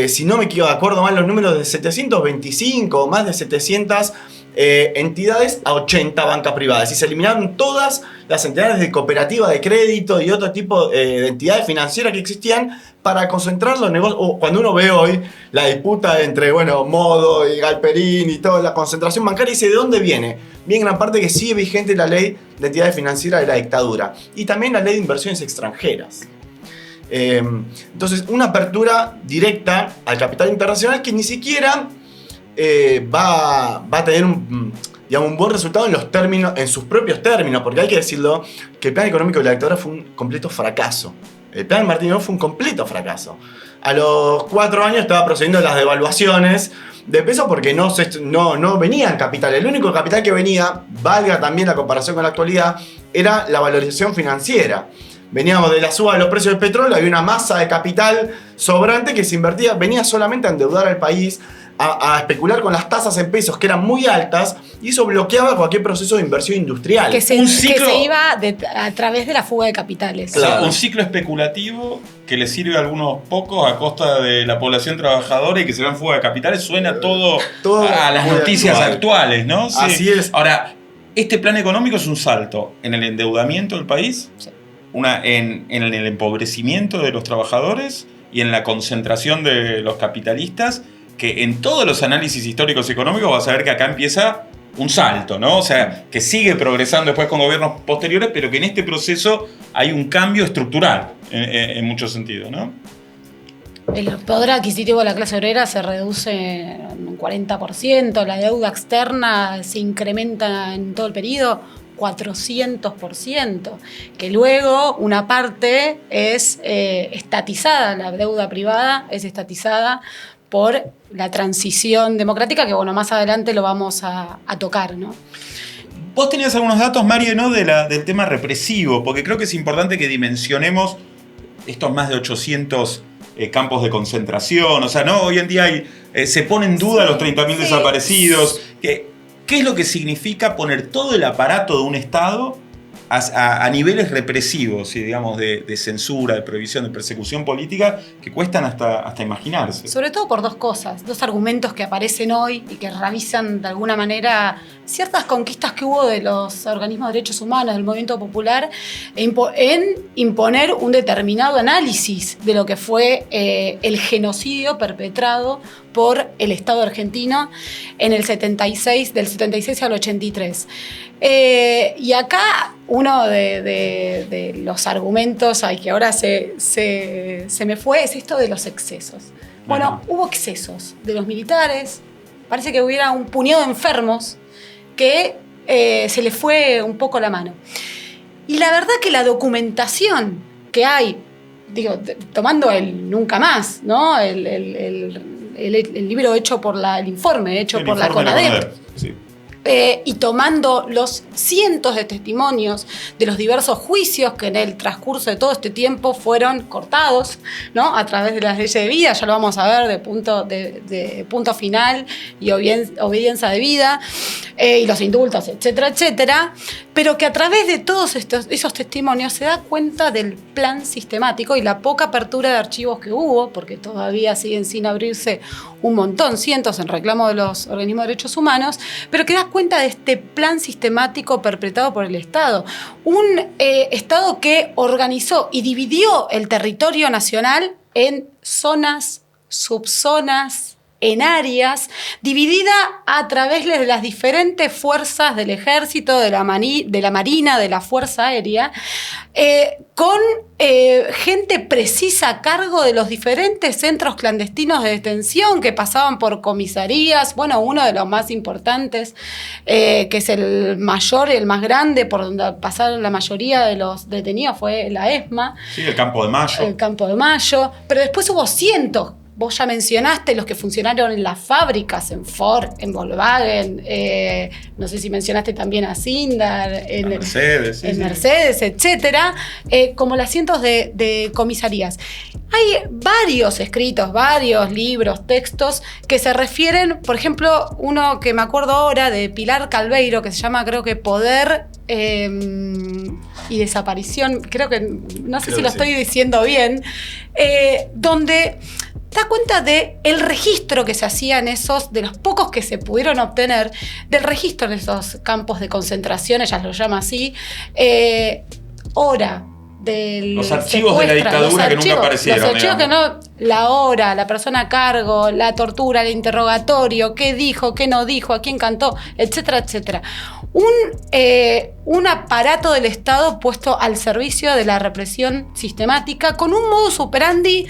[SPEAKER 1] si no me acuerdo mal los números, de 725 o más de 700 entidades a 80 bancas privadas y se eliminaron todas las entidades de cooperativa de crédito y otro tipo de entidades financieras que existían para concentrar los negocios. Cuando uno ve hoy la disputa entre Modo y Galperín y toda la concentración bancaria, dice, ¿de dónde viene? Bien, gran parte que sigue vigente la ley de entidades financieras de la dictadura y también la ley de inversiones extranjeras. Entonces, una apertura directa al capital internacional que ni siquiera va a tener un buen resultado en sus propios términos, porque hay que decirlo que el plan económico de la dictadura fue un completo fracaso. El plan Martínez fue un completo fracaso. A los 4 años estaba procediendo las devaluaciones de peso porque no venían capitales. El único capital que venía, valga también la comparación con la actualidad, era la valorización financiera. Veníamos de la suba de los precios del petróleo, había una masa de capital sobrante que se invertía, venía solamente a endeudar al país, a especular con las tasas en pesos que eran muy altas, y eso bloqueaba cualquier proceso de inversión industrial.
[SPEAKER 2] Que se iba a través de la fuga de capitales.
[SPEAKER 3] Claro. Un ciclo especulativo que le sirve a algunos pocos a costa de la población trabajadora y que se va en fuga de capitales. Suena todo a las noticias actuales, ¿no? Sí.
[SPEAKER 1] Así es.
[SPEAKER 3] Ahora, este plan económico es un salto en el endeudamiento del país, sí, en el empobrecimiento de los trabajadores y en la concentración de los capitalistas, que en todos los análisis históricos y económicos vas a ver que acá empieza un salto, ¿no? O sea, que sigue progresando después con gobiernos posteriores, pero que en este proceso hay un cambio estructural en muchos sentidos, ¿no?
[SPEAKER 2] El poder adquisitivo de la clase obrera se reduce en un 40%, la deuda externa se incrementa en todo el periodo 400%, que luego una parte es estatizada, la deuda privada es estatizada por la transición democrática, que más adelante lo vamos a tocar, ¿no?
[SPEAKER 3] Vos tenías algunos datos, Mario, ¿no? del tema represivo, porque creo que es importante que dimensionemos estos más de 800 campos de concentración. O sea, ¿no? Hoy en día se pone en duda los 30.000 desaparecidos. ¿Qué es lo que significa poner todo el aparato de un Estado a niveles represivos, digamos, de censura, de prohibición, de persecución política, que cuestan hasta imaginarse?
[SPEAKER 2] Sobre todo por dos cosas, dos argumentos que aparecen hoy y que revisan de alguna manera ciertas conquistas que hubo de los organismos de derechos humanos, del movimiento popular, en imponer un determinado análisis de lo que fue el genocidio perpetrado por el Estado argentino en el 76, del 76 al 83. Y acá uno de los argumentos, que ahora se me fue, es esto de los excesos. Bueno, hubo excesos de los militares, parece que hubiera un puñado de enfermos que se le fue un poco la mano. Y la verdad que la documentación que hay, tomando el Nunca Más, ¿no? El libro hecho por el informe hecho por la CONADEP, sí. Y tomando los cientos de testimonios de los diversos juicios que en el transcurso de todo este tiempo fueron cortados, ¿no? A través de las leyes de vida, ya lo vamos a ver, de punto final y obediencia de vida, y los indultos, etcétera, etcétera, pero que a través de todos esos testimonios se da cuenta del plan sistemático y la poca apertura de archivos que hubo, porque todavía siguen sin abrirse un montón, cientos en reclamo de los organismos de derechos humanos, pero que da cuenta de este plan sistemático perpetrado por el Estado. Un Estado que organizó y dividió el territorio nacional en zonas, subzonas, en áreas, dividida a través de las diferentes fuerzas del ejército, de la marina, de la fuerza aérea, con gente precisa a cargo de los diferentes centros clandestinos de detención que pasaban por comisarías. Bueno, uno de los más importantes, que es el mayor y el más grande, por donde pasaron la mayoría de los detenidos, fue la ESMA.
[SPEAKER 3] Sí, el Campo de Mayo.
[SPEAKER 2] El Campo de Mayo. Pero después hubo cientos. Vos ya mencionaste los que funcionaron en las fábricas, en Ford, en Volkswagen, no sé si mencionaste también a Sindar, en
[SPEAKER 3] Mercedes,
[SPEAKER 2] Mercedes, etcétera, como las cientos de comisarías. Hay varios escritos, varios libros, textos que se refieren, por ejemplo, uno que me acuerdo ahora de Pilar Calveiro, que se llama, creo que Poder y Desaparición, no sé si lo estoy diciendo bien, donde da cuenta de el registro que se hacía en esos, de los pocos que se pudieron obtener, del registro en esos campos de concentración, ella lo llama así, hora del
[SPEAKER 3] los archivos de la dictadura que nunca aparecieron.
[SPEAKER 2] Los archivos que no, la hora, la persona a cargo, la tortura, el interrogatorio, qué dijo, qué no dijo, a quién cantó, etcétera, etcétera. Un aparato del Estado puesto al servicio de la represión sistemática con un modus operandi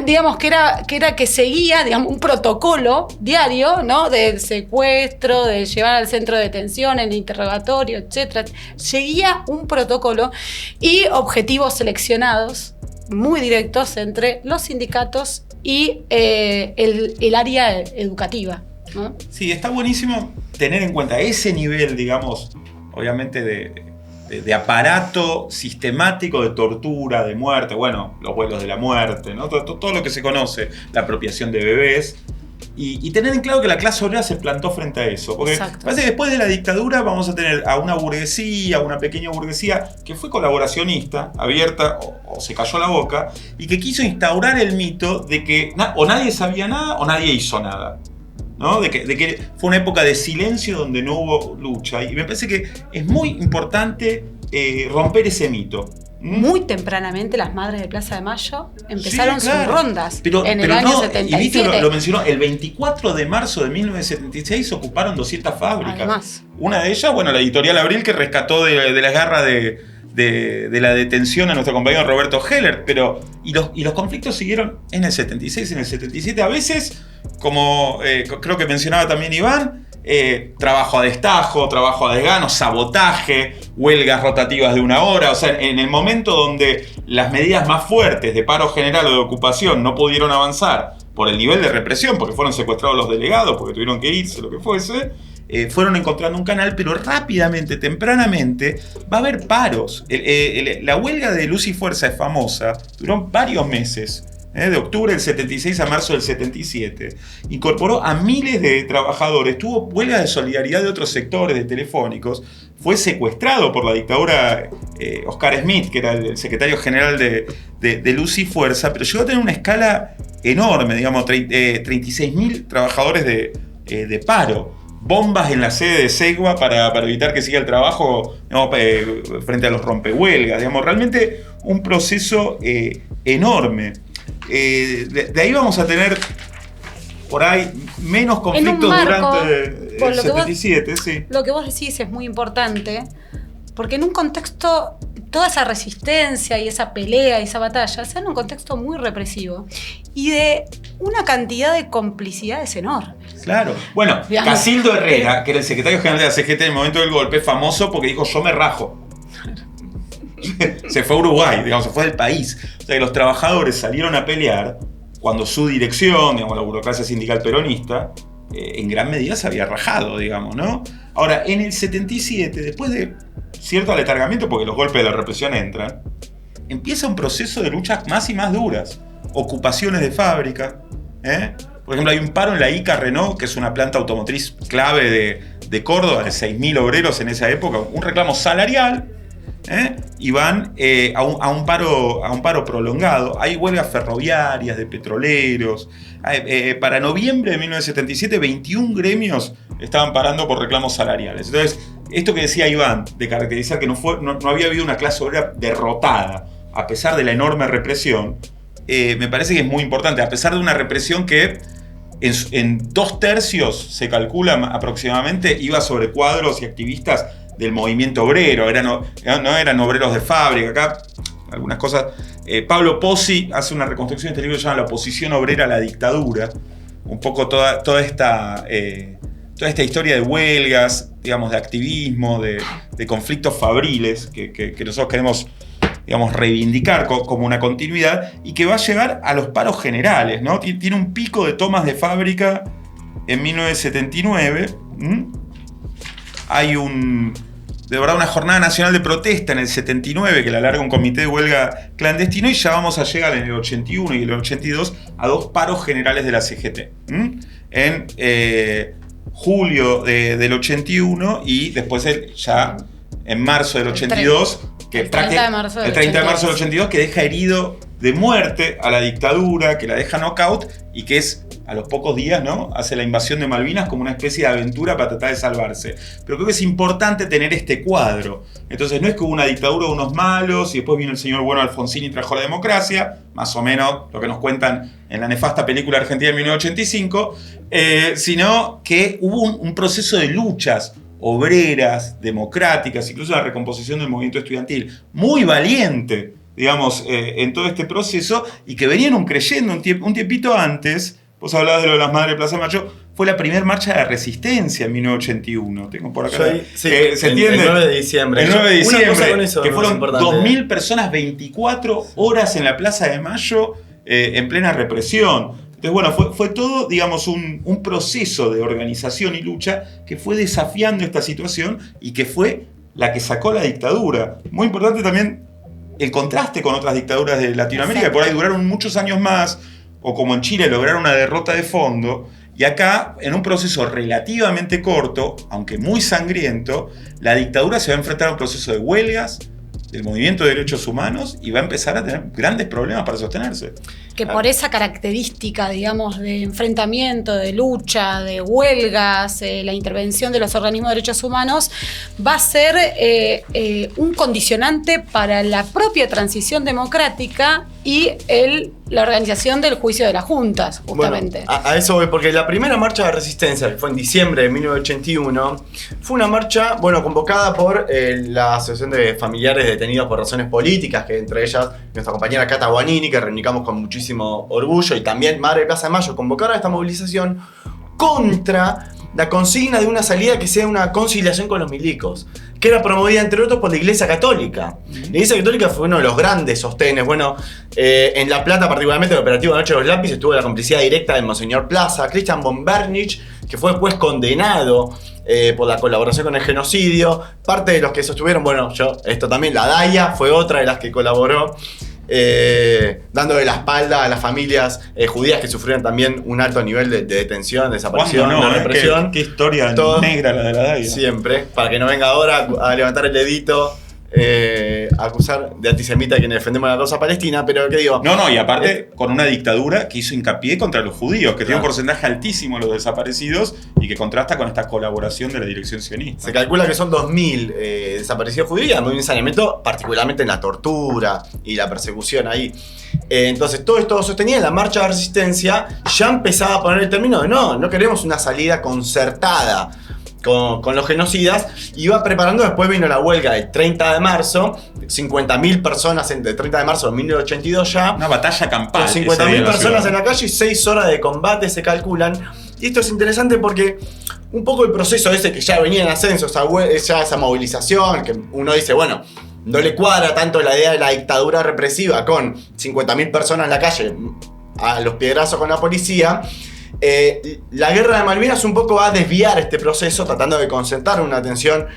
[SPEAKER 2] digamos que seguía, digamos, un protocolo diario, ¿no? Del secuestro, de llevar al centro de detención, el interrogatorio, etcétera. Seguía un protocolo y objetivos seleccionados muy directos entre los sindicatos y el área educativa, ¿no?
[SPEAKER 3] Sí, está buenísimo tener en cuenta ese nivel, digamos, obviamente de aparato sistemático de tortura, de muerte, bueno, los vuelos de la muerte, ¿no? Todo lo que se conoce, la apropiación de bebés, y tener en claro que la clase obrera se plantó frente a eso, porque parece que después de la dictadura vamos a tener a una burguesía, una pequeña burguesía que fue colaboracionista, abierta o se cayó la boca, y que quiso instaurar el mito de que o nadie sabía nada o nadie hizo nada, ¿no? De que fue una época de silencio donde no hubo lucha. Y me parece que es muy importante romper ese mito.
[SPEAKER 2] Muy tempranamente las madres de Plaza de Mayo empezaron sus rondas en el año 77.
[SPEAKER 3] Y Víctor lo mencionó, el 24 de marzo de 1976 ocuparon 200 fábricas.
[SPEAKER 2] Además.
[SPEAKER 3] Una de ellas, bueno, la Editorial Abril, que rescató de las garras de la detención a nuestro compañero Roberto Heller, y los conflictos siguieron en el 76, en el 77, a veces, como creo que mencionaba también Iván, trabajo a destajo, trabajo a desgano, sabotaje, huelgas rotativas de 1 hora, o sea, en el momento donde las medidas más fuertes de paro general o de ocupación no pudieron avanzar por el nivel de represión, porque fueron secuestrados los delegados, porque tuvieron que irse, lo que fuese, fueron encontrando un canal, pero rápidamente, tempranamente, va a haber paros. La huelga de Luz y Fuerza es famosa, duró varios meses, de octubre del 76 a marzo del 77. Incorporó a miles de trabajadores, tuvo huelgas de solidaridad de otros sectores, de telefónicos, fue secuestrado por la dictadura Oscar Smith, que era el secretario general de Luz y Fuerza, pero llegó a tener una escala enorme, digamos, 36.000 trabajadores de paro. Bombas en la sede de Segua para evitar que siga el trabajo, digamos, frente a los rompehuelgas. Digamos, realmente un proceso enorme. De ahí vamos a tener por ahí menos conflictos durante el 77. Sí.
[SPEAKER 2] Lo que vos decís es muy importante, porque en un contexto, toda esa resistencia y esa pelea y esa batalla se da en un contexto muy represivo y de una cantidad de complicidades enormes.
[SPEAKER 3] Claro. Bueno, digamos, Casildo Herrera, que era el secretario general de la CGT en el momento del golpe, famoso porque dijo: yo me rajo. Se fue a Uruguay, digamos, se fue del país. O sea que los trabajadores salieron a pelear cuando su dirección, digamos, la burocracia sindical peronista, en gran medida se había rajado, digamos, ¿no? Ahora, en el 77, después de cierto aletargamiento, porque los golpes de la represión entran, empieza un proceso de luchas más y más duras. Ocupaciones de fábrica, Por ejemplo, hay un paro en la ICA Renault, que es una planta automotriz clave de Córdoba, de 6.000 obreros en esa época, un reclamo salarial, y van a un paro prolongado. Hay huelgas ferroviarias, de petroleros. Para noviembre de 1977, 21 gremios estaban parando por reclamos salariales. Entonces, esto que decía Iván, de caracterizar que no había habido una clase obrera derrotada, a pesar de la enorme represión, me parece que es muy importante, a pesar de una represión que en 2/3 se calcula aproximadamente iba sobre cuadros y activistas del movimiento obrero, no eran obreros de fábrica. Acá algunas cosas, Pablo Pozzi hace una reconstrucción de este libro que se llama La oposición obrera a la dictadura, un poco toda esta historia de huelgas, digamos, de activismo, de conflictos fabriles que nosotros queremos, digamos, reivindicar como una continuidad, y que va a llegar a los paros generales, ¿no? Tiene un pico de tomas de fábrica en 1979. Hay de verdad una jornada nacional de protesta en el 79 que la alarga un comité de huelga clandestino, y ya vamos a llegar en el 81 y el 82 a 2 paros generales de la CGT. En julio del 81 y después ya en marzo del 82,
[SPEAKER 2] el 30 de marzo del
[SPEAKER 3] 82, que deja herido, de muerte a la dictadura, que la deja knockout y que es, a los pocos días, ¿no?, hace la invasión de Malvinas como una especie de aventura para tratar de salvarse. Pero creo que es importante tener este cuadro. Entonces no es que hubo una dictadura de unos malos y después vino el señor bueno Alfonsín y trajo la democracia, más o menos lo que nos cuentan en la nefasta película Argentina de 1985, sino que hubo un proceso de luchas obreras, democráticas, incluso la recomposición del movimiento estudiantil, muy valiente, digamos, en todo este proceso, y que venían creyendo un tiempito antes. Vos hablabas de lo de las Madres de Plaza de Mayo, fue la primera marcha de resistencia en 1981. Tengo por acá.
[SPEAKER 1] Sí,
[SPEAKER 3] ¿se entiende?
[SPEAKER 1] El 9 de diciembre.
[SPEAKER 3] El 9 de diciembre,
[SPEAKER 1] una cosa con eso,
[SPEAKER 3] que fueron
[SPEAKER 1] importante.
[SPEAKER 3] 2.000 personas 24 horas en la Plaza de Mayo en plena represión. Entonces, bueno, fue todo, digamos, un proceso de organización y lucha que fue desafiando esta situación y que fue la que sacó la dictadura. Muy importante también el contraste con otras dictaduras de Latinoamérica, que por ahí duraron muchos años más, o como en Chile lograron una derrota de fondo, y acá, en un proceso relativamente corto, aunque muy sangriento, la dictadura se va a enfrentar a un proceso de huelgas, del movimiento de derechos humanos, y va a empezar a tener grandes problemas para sostenerse.
[SPEAKER 2] Que por esa característica, digamos, de enfrentamiento, de lucha, de huelgas, la intervención de los organismos de derechos humanos, va a ser un condicionante para la propia transición democrática y la organización del juicio de las juntas, justamente.
[SPEAKER 1] Bueno, a eso voy, porque la primera marcha de resistencia, que fue en diciembre de 1981, fue una marcha, convocada por la Asociación de Familiares Detenidos por Razones Políticas, que entre ellas nuestra compañera Cata Guanini, que reivindicamos con muchísimo orgullo, y también Madre de Plaza de Mayo, convocaron a esta movilización contra la consigna de una salida que sea una conciliación con los milicos, que era promovida entre otros por la Iglesia Católica. La Iglesia Católica fue uno de los grandes sostenes. En La Plata, particularmente en el operativo Noche de los Lápices, estuvo la complicidad directa de Monseñor Plaza, Christian von Bernich, que fue después condenado por la colaboración con el genocidio. Parte de los que sostuvieron, esto también, la DAIA fue otra de las que colaboró, dándole la espalda a las familias judías que sufrieron también un alto nivel de detención, desaparición, de represión.
[SPEAKER 3] Qué historia negra la de la DAIA.
[SPEAKER 1] Siempre, para que no venga ahora a levantar el dedito, a acusar de antisemita a quienes defendemos la causa palestina, pero ¿qué digo?
[SPEAKER 3] Y aparte con una dictadura que hizo hincapié contra los judíos, que tiene un porcentaje altísimo de los desaparecidos y que contrasta con esta colaboración de la dirección sionista.
[SPEAKER 1] Se calcula que son 2.000 desaparecidos judíos, muy bien saneamiento, particularmente en la tortura y la persecución ahí. Entonces todo esto sostenía en la marcha de resistencia, ya empezaba a poner el término de no queremos una salida concertada con los genocidas, y iba preparando. Después vino la huelga del 30 de marzo, 50.000 personas del 30 de marzo de 1982 ya.
[SPEAKER 3] Una batalla campal.
[SPEAKER 1] 50.000 personas en la calle y 6 horas de combate se calculan. Y esto es interesante porque un poco el proceso ese que ya venía en ascenso, esa movilización, que uno dice, no le cuadra tanto la idea de la dictadura represiva con 50.000 personas en la calle, a los piedrazos con la policía. La guerra de Malvinas un poco va a desviar este proceso, tratando de concentrar una atención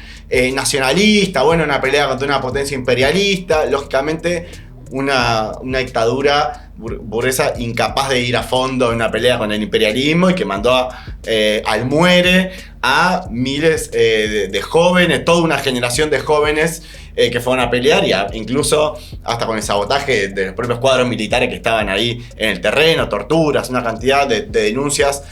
[SPEAKER 1] nacionalista, una pelea contra una potencia imperialista, lógicamente una dictadura burguesa incapaz de ir a fondo en una pelea con el imperialismo, y que mandó al muere a miles de jóvenes, toda una generación de jóvenes que fueron a pelear, y incluso hasta con el sabotaje de los propios cuadros militares que estaban ahí en el terreno, torturas, una cantidad de denuncias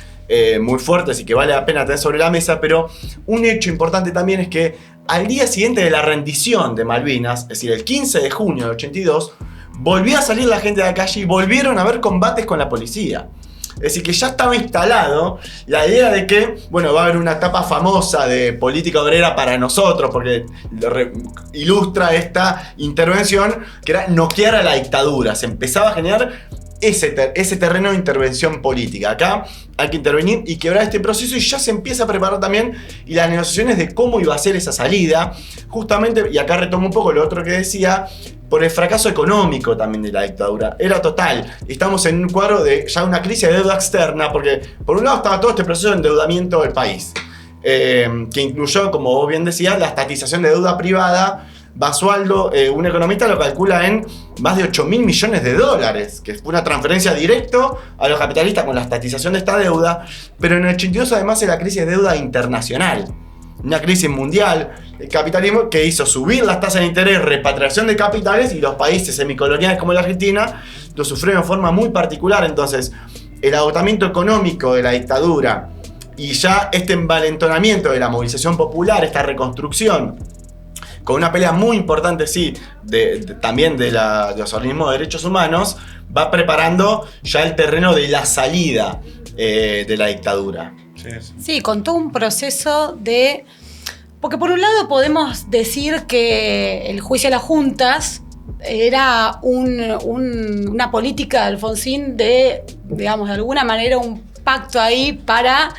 [SPEAKER 1] muy fuertes y que vale la pena tener sobre la mesa. Pero un hecho importante también es que al día siguiente de la rendición de Malvinas, es decir, el 15 de junio del 82, volvió a salir la gente de la calle y volvieron a haber combates con la policía. Es decir, que ya estaba instalado la idea de que, va a haber una etapa famosa de política obrera para nosotros, porque ilustra esta intervención, que era noquear a la dictadura. Se empezaba a generar ese terreno de intervención política. Acá hay que intervenir y quebrar este proceso, y ya se empieza a preparar también y las negociaciones de cómo iba a ser esa salida, justamente, y acá retomo un poco lo otro que decía, por el fracaso económico también de la dictadura. Era total. Estamos en un cuadro de ya una crisis de deuda externa, porque por un lado estaba todo este proceso de endeudamiento del país, que incluyó, como vos bien decías, la estatización de deuda privada. Basualdo, un economista, lo calcula en más de 8.000 millones de dólares, que fue una transferencia directa a los capitalistas con la estatización de esta deuda. Pero en el 82 además era la crisis de deuda internacional, una crisis mundial, el capitalismo que hizo subir las tasas de interés, repatriación de capitales, y los países semicoloniales como la Argentina lo sufrieron de forma muy particular. Entonces, el agotamiento económico de la dictadura y ya este envalentonamiento de la movilización popular, esta reconstrucción, con una pelea muy importante, sí, también de los organismos de derechos humanos, va preparando ya el terreno de la salida de la dictadura.
[SPEAKER 2] Sí, con todo un proceso de... Porque por un lado podemos decir que el juicio a las juntas era una política de Alfonsín de, digamos, de alguna manera un pacto ahí para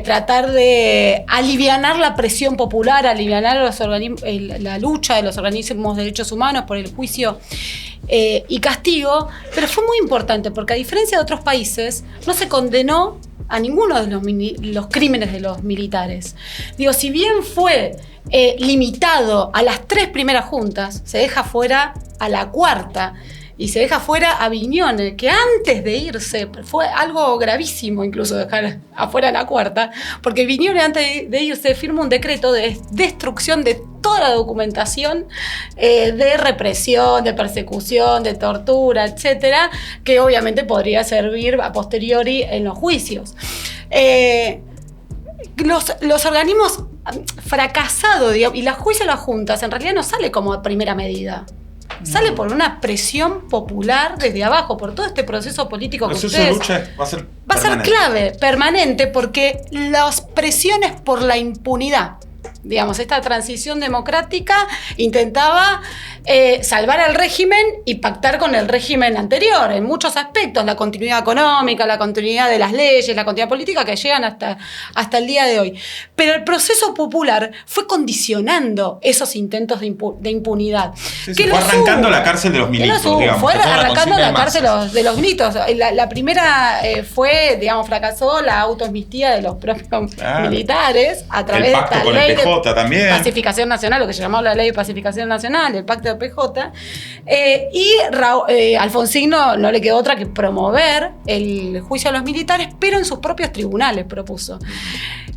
[SPEAKER 2] tratar de alivianar la presión popular, alivianar la lucha de los organismos de derechos humanos por el juicio y castigo, pero fue muy importante porque a diferencia de otros países no se condenó a ninguno de los crímenes de los militares. Digo, si bien fue limitado a las 3 primeras juntas, se deja fuera a la 4ª y se deja fuera a Viñone, que antes de irse, fue algo gravísimo incluso dejar afuera a la 4ª, porque Viñone antes de irse firma un decreto de destrucción de toda la documentación de represión, de persecución, de tortura, etcétera, que obviamente podría servir a posteriori en los juicios. Los organismos fracasados, digamos, y la juicio de las juntas en realidad no sale como primera medida. Sale por una presión popular desde abajo, por todo este proceso político que ustedes...
[SPEAKER 3] lucha va a ser
[SPEAKER 2] clave, permanente, porque las presiones por la impunidad, digamos, esta transición democrática intentaba salvar al régimen y pactar con el régimen anterior en muchos aspectos, la continuidad económica, la continuidad de las leyes, la continuidad política que llegan hasta el día de hoy. Pero el proceso popular fue condicionando esos intentos de impunidad.
[SPEAKER 3] Sí, fue arrancando la cárcel de los militos, digamos.
[SPEAKER 2] Fue arrancando la cárcel de los militos. La primera fue, digamos, fracasó la autoamnistía de los propios militares a través de esta ley de pacificación nacional, lo que se llamó la ley de pacificación nacional, el pacto de PJ, y Alfonsín no le quedó otra que promover el juicio a los militares, pero en sus propios tribunales propuso.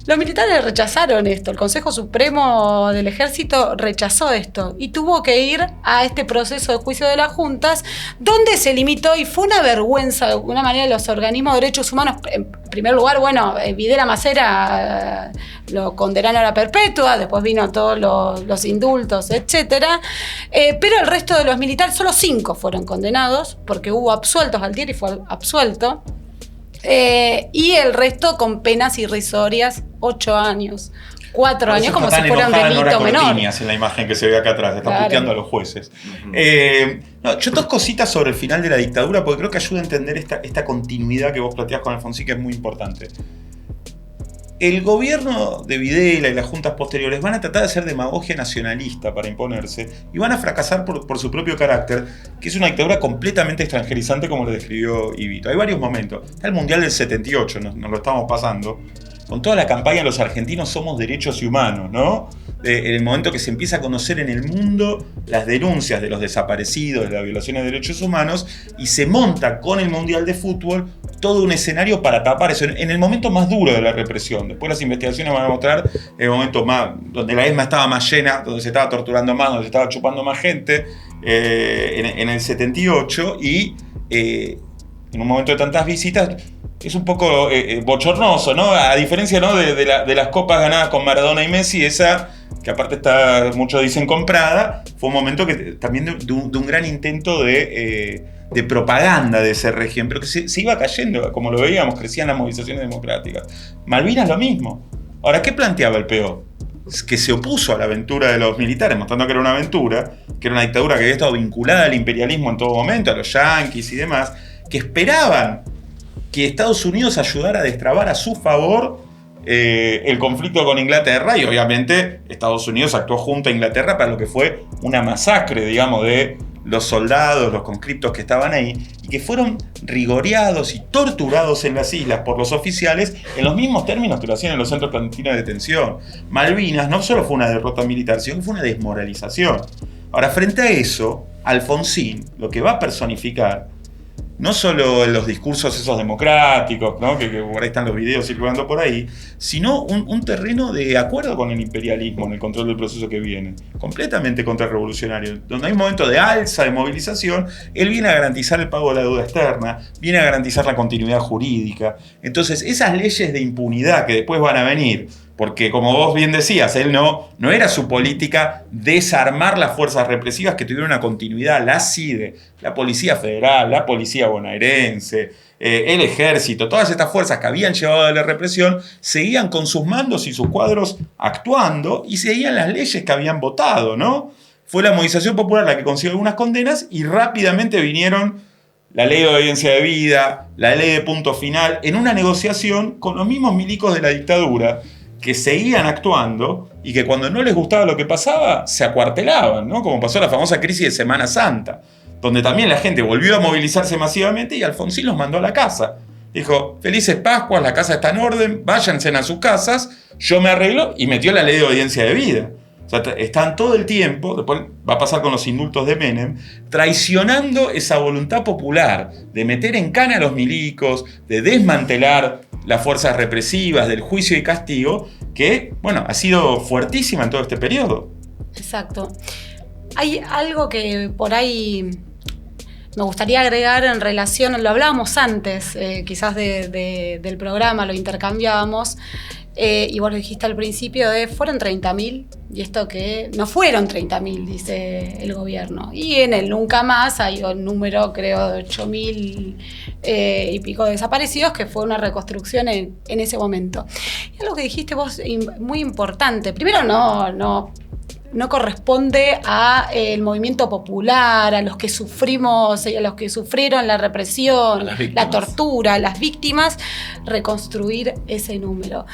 [SPEAKER 2] Los militares rechazaron esto, el Consejo Supremo del Ejército rechazó esto y tuvo que ir a este proceso de juicio de las juntas, donde se limitó, y fue una vergüenza de alguna manera, los organismos de derechos humanos. En primer lugar, bueno, Videla Macera lo condenaron a la perpetua, después vino todos los indultos, etcétera, pero el resto de los militares, solo 5 fueron condenados, porque hubo absueltos, Altieri fue absuelto, y el resto con penas irrisorias, 8 años, 4 años, como si fuera un delito menor.
[SPEAKER 3] En la imagen que se ve acá atrás, están puteando a los jueces. Yo 2 cositas sobre el final de la dictadura, porque creo que ayuda a entender esta continuidad que vos planteás con Alfonsín, que es muy importante. El gobierno de Videla y las juntas posteriores van a tratar de hacer demagogia nacionalista para imponerse y van a fracasar por su propio carácter, que es una dictadura completamente extranjerizante, como lo describió Ivito. Hay varios momentos. Está el Mundial del 78, nos lo estamos pasando, con toda la campaña Los argentinos somos derechos y humanos, ¿no? En el momento que se empieza a conocer en el mundo las denuncias de los desaparecidos, de las violaciones de derechos humanos, y se monta con el Mundial de Fútbol todo un escenario para tapar eso, en el momento más duro de la represión. Después las investigaciones van a mostrar el momento más donde la ESMA estaba más llena, donde se estaba torturando más, donde se estaba chupando más gente, en el 78, y en un momento de tantas visitas es un poco bochornoso, ¿no? A diferencia, ¿no?, de las copas ganadas con Maradona y Messi, esa, que aparte está, muchos dicen, comprada, fue un momento que también de un gran intento de propaganda de ese régimen, pero que se iba cayendo, como lo veíamos, crecían las movilizaciones democráticas. Malvinas lo mismo. Ahora, ¿qué planteaba el PO? Que se opuso a la aventura de los militares, mostrando que era una aventura, que era una dictadura que había estado vinculada al imperialismo en todo momento, a los yanquis y demás, que esperaban que Estados Unidos ayudara a destrabar a su favor el conflicto con Inglaterra, y obviamente Estados Unidos actuó junto a Inglaterra para lo que fue una masacre, digamos, de los soldados, los conscriptos que estaban ahí, y que fueron rigoreados y torturados en las islas por los oficiales en los mismos términos que lo hacían en los centros clandestinos de detención. Malvinas no solo fue una derrota militar, sino que fue una desmoralización. Ahora, frente a eso, Alfonsín lo que va a personificar no solo en los discursos esos democráticos, ¿no? que por ahí están los videos circulando por ahí, sino un terreno de acuerdo con el imperialismo en el control del proceso que viene, completamente contrarrevolucionario, donde hay un momento de alza, de movilización. Él viene a garantizar el pago de la deuda externa, viene a garantizar la continuidad jurídica. Entonces, esas leyes de impunidad que después van a venir, porque como vos bien decías, él no era su política desarmar las fuerzas represivas que tuvieron una continuidad, la CIDE, la Policía Federal, la Policía Bonaerense, el Ejército, todas estas fuerzas que habían llevado a la represión, seguían con sus mandos y sus cuadros actuando y seguían las leyes que habían votado, ¿no? Fue la movilización popular la que consiguió algunas condenas y rápidamente vinieron la ley de obediencia de vida, la ley de punto final, en una negociación con los mismos milicos de la dictadura, que seguían actuando y que cuando no les gustaba lo que pasaba, se acuartelaban, ¿no? Como pasó la famosa crisis de Semana Santa, donde también la gente volvió a movilizarse masivamente y Alfonsín los mandó a la casa. Dijo, felices Pascuas, la casa está en orden, váyanse a sus casas, yo me arreglo, y metió la ley de obediencia de vida. O sea, están todo el tiempo, después va a pasar con los indultos de Menem, traicionando esa voluntad popular de meter en cana a los milicos, de desmantelar las fuerzas represivas, del juicio y castigo, que, bueno, ha sido fuertísima en todo este periodo.
[SPEAKER 2] Exacto. Hay algo que por ahí me gustaría agregar en relación, lo hablábamos antes, quizás del programa, lo intercambiábamos, y vos lo dijiste al principio, fueron 30.000, y esto que no fueron 30.000, dice el gobierno. Y en el nunca más hay un número, creo, de 8.000 y pico de desaparecidos, que fue una reconstrucción en ese momento. Y algo que dijiste vos, muy importante. Primero, no corresponde al movimiento popular, a los que sufrimos, a los que sufrieron la represión, la tortura, las víctimas, reconstruir ese número.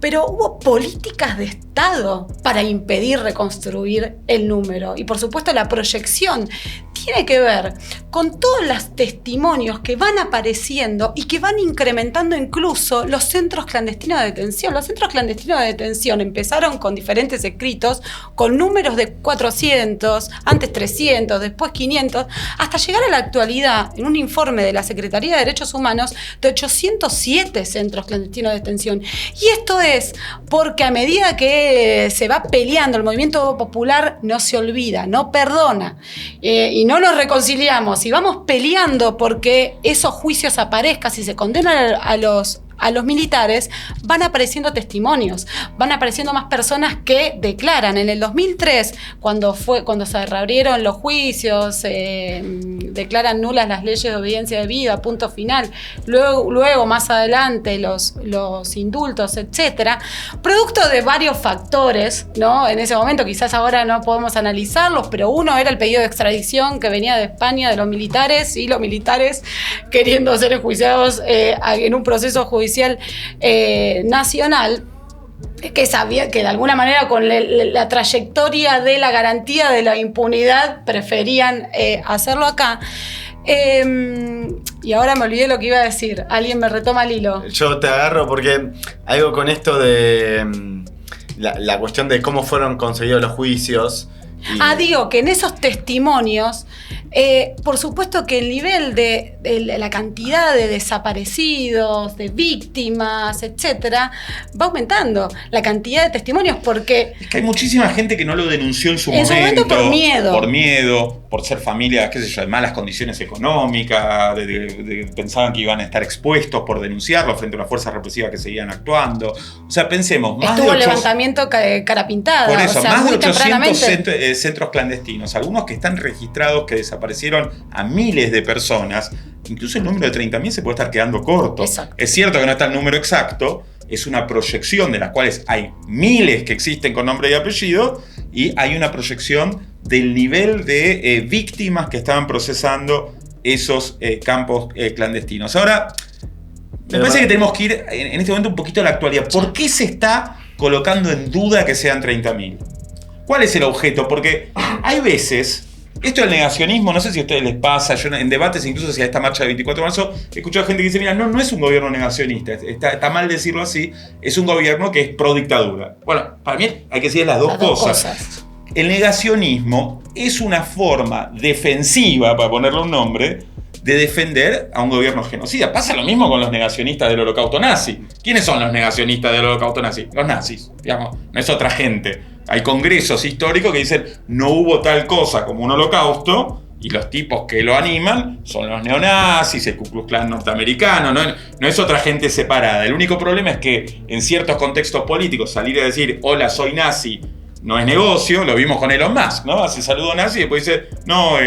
[SPEAKER 2] Pero hubo políticas de Estado para impedir reconstruir el número. Y por supuesto la proyección tiene que ver con todos los testimonios que van apareciendo y que van incrementando incluso los centros clandestinos de detención. Los centros clandestinos de detención empezaron con diferentes escritos, con números de 400, antes 300, después 500, hasta llegar a la actualidad, en un informe de la Secretaría de Derechos Humanos, de 807 centros clandestinos de detención. Y esto es porque a medida que se va peleando, el movimiento popular no se olvida, no perdona, y no nos reconciliamos y vamos peleando porque esos juicios aparezcan, si se condenan a los militares, van apareciendo testimonios, van apareciendo más personas que declaran. En el 2003, cuando se reabrieron los juicios, declaran nulas las leyes de obediencia de vida, punto final. Luego más adelante, los indultos, etcétera, producto de varios factores, ¿no? En ese momento, quizás ahora no podemos analizarlos, pero uno era el pedido de extradición que venía de España de los militares, y los militares queriendo ser enjuiciados en un proceso judicial nacional, que sabía que de alguna manera con la trayectoria de la garantía de la impunidad preferían hacerlo acá. Y ahora me olvidé lo que iba a decir. Alguien me retoma el hilo.
[SPEAKER 1] Yo te agarro porque algo con esto de la cuestión de cómo fueron conseguidos los juicios.
[SPEAKER 2] Digo que en esos testimonios, por supuesto que el nivel de la cantidad de desaparecidos, de víctimas, etcétera, va aumentando. La cantidad de testimonios, porque
[SPEAKER 3] es que hay muchísima gente que no lo denunció en su momento.
[SPEAKER 2] Por miedo.
[SPEAKER 3] Por miedo, por ser familias, qué sé yo, de malas condiciones económicas, pensaban que iban a estar expuestos por denunciarlo frente a una fuerza represiva que seguían actuando. O sea, pensemos, más
[SPEAKER 2] estuvo
[SPEAKER 3] de
[SPEAKER 2] el levantamiento cara pintada.
[SPEAKER 3] Por eso,
[SPEAKER 2] o sea,
[SPEAKER 3] más de
[SPEAKER 2] muy
[SPEAKER 3] 800 centros clandestinos, algunos que están registrados, que desaparecieron a miles de personas. Incluso el número de 30.000 se puede estar quedando corto.
[SPEAKER 2] Exacto.
[SPEAKER 3] Es cierto que no está el número exacto, es una proyección de las cuales hay miles que existen con nombre y apellido, y hay una proyección del nivel de víctimas que estaban procesando esos campos clandestinos. Ahora, me parece que tenemos que ir en este momento un poquito a la actualidad. ¿Por qué se está colocando en duda que sean 30.000? ¿Cuál es el objeto? Porque hay veces, esto del negacionismo, no sé si a ustedes les pasa, yo en debates incluso hacia esta marcha del 24 de marzo, he escuchado gente que dice, mira, no es un gobierno negacionista, está mal decirlo así, es un gobierno que es pro dictadura. Bueno, para mí hay que decir las dos cosas. El negacionismo es una forma defensiva, para ponerle un nombre, de defender a un gobierno genocida. Pasa lo mismo con los negacionistas del holocausto nazi. ¿Quiénes son los negacionistas del holocausto nazi? Los nazis, digamos, no es otra gente. Hay congresos históricos que dicen no hubo tal cosa como un holocausto, y los tipos que lo animan son los neonazis, el Ku Klux Klan norteamericano, no es otra gente separada. El único problema es que en ciertos contextos políticos salir a decir hola, soy nazi, no es negocio. Lo vimos con Elon Musk, ¿no? Hace saludo nazi y después dice no,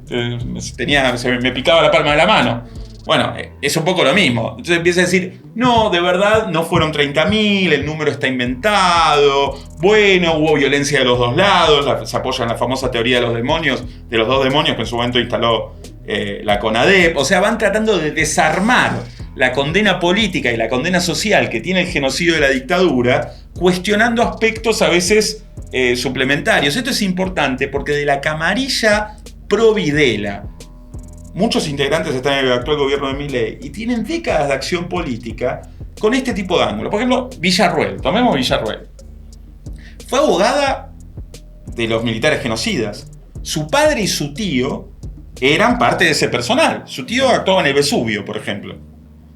[SPEAKER 3] me picaba la palma de la mano. Bueno, es un poco lo mismo. Entonces empieza a decir, no, de verdad no fueron 30.000, el número está inventado, bueno, hubo violencia de los dos lados, se apoya en la famosa teoría de los dos demonios que en su momento instaló la CONADEP. O sea, van tratando de desarmar la condena política y la condena social que tiene el genocidio de la dictadura, cuestionando aspectos a veces suplementarios. Esto es importante porque de la camarilla pro Videla, muchos integrantes están en el actual gobierno de Milei y tienen décadas de acción política con este tipo de ángulos. Por ejemplo, Villarruel, tomemos Villarruel. Fue abogada de los militares genocidas. Su padre y su tío eran parte de ese personal. Su tío actuaba en el Vesubio, por ejemplo.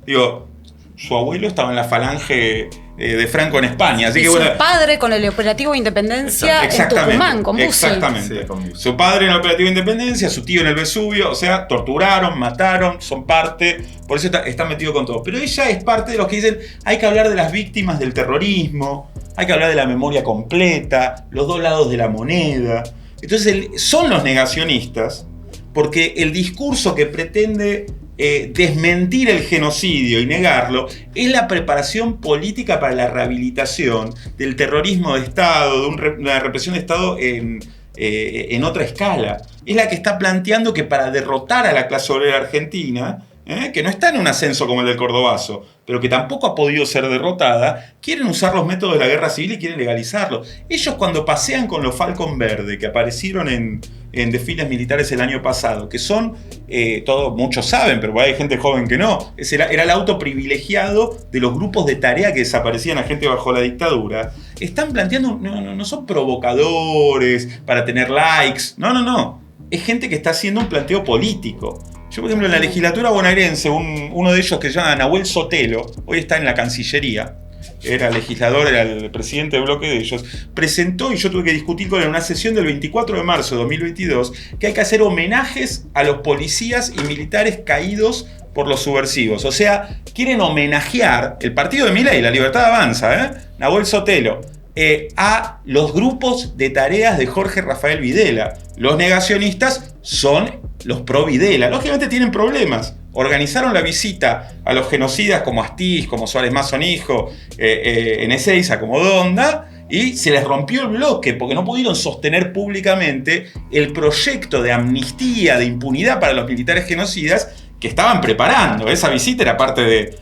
[SPEAKER 3] Digo, su abuelo estaba en la falange de Franco en España. Así
[SPEAKER 2] y
[SPEAKER 3] que,
[SPEAKER 2] su
[SPEAKER 3] bueno,
[SPEAKER 2] padre con el Operativo Independencia en Tucumán, con Bussel.
[SPEAKER 3] Exactamente.
[SPEAKER 1] Sí, con Bussel.
[SPEAKER 3] Su padre en el Operativo Independencia, su tío en el Vesubio. O sea, torturaron, mataron, son parte. Por eso está metido con todo. Pero ella es parte de los que dicen hay que hablar de las víctimas del terrorismo, hay que hablar de la memoria completa, los dos lados de la moneda. Entonces son los negacionistas porque el discurso que pretende desmentir el genocidio y negarlo es la preparación política para la rehabilitación del terrorismo de Estado, de una represión de Estado en otra escala. Es la que está planteando que para derrotar a la clase obrera argentina, que no está en un ascenso como el del Cordobazo, pero que tampoco ha podido ser derrotada, quieren usar los métodos de la guerra civil y quieren legalizarlo. Ellos cuando pasean con los Falcon Verde, que aparecieron en desfiles militares el año pasado, que son, muchos saben, pero hay gente joven que no, era el auto privilegiado de los grupos de tarea que desaparecían a gente bajo la dictadura, están planteando, no son provocadores para tener likes, no. Es gente que está haciendo un planteo político. Yo, por ejemplo, en la legislatura bonaerense, uno de ellos que se llama Nahuel Sotelo, hoy está en la Cancillería, era legislador, era el presidente del bloque de ellos, presentó, y yo tuve que discutir con él en una sesión del 24 de marzo de 2022, que hay que hacer homenajes a los policías y militares caídos por los subversivos. O sea, quieren homenajear el partido de Milei, La Libertad Avanza, Nahuel Sotelo, a los grupos de tareas de Jorge Rafael Videla. Los negacionistas son los pro Videla. Lógicamente tienen problemas. Organizaron la visita a los genocidas como Astiz, como Suárez Mason hijo, en Ezeiza, como Donda, y se les rompió el bloque porque no pudieron sostener públicamente el proyecto de amnistía, de impunidad para los militares genocidas que estaban preparando. Esa visita era parte de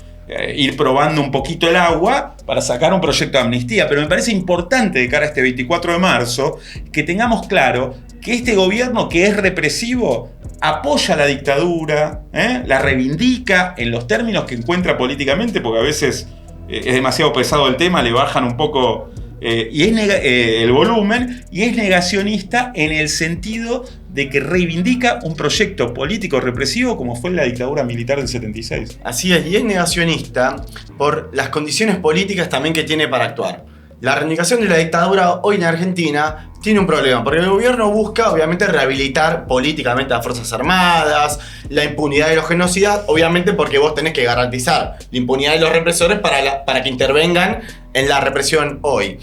[SPEAKER 3] ir probando un poquito el agua para sacar un proyecto de amnistía. Pero me parece importante de cara a este 24 de marzo que tengamos claro que este gobierno que es represivo apoya la dictadura, la reivindica en los términos que encuentra políticamente, porque a veces es demasiado pesado el tema, le bajan un poco el volumen, y es negacionista en el sentido de que reivindica un proyecto político represivo como fue la dictadura militar del 76.
[SPEAKER 1] Así es, y es negacionista por las condiciones políticas también que tiene para actuar. La reivindicación de la dictadura hoy en Argentina tiene un problema, porque el gobierno busca obviamente rehabilitar políticamente a las Fuerzas Armadas, la impunidad de los genocidas, obviamente porque vos tenés que garantizar la impunidad de los represores para que intervengan en la represión hoy.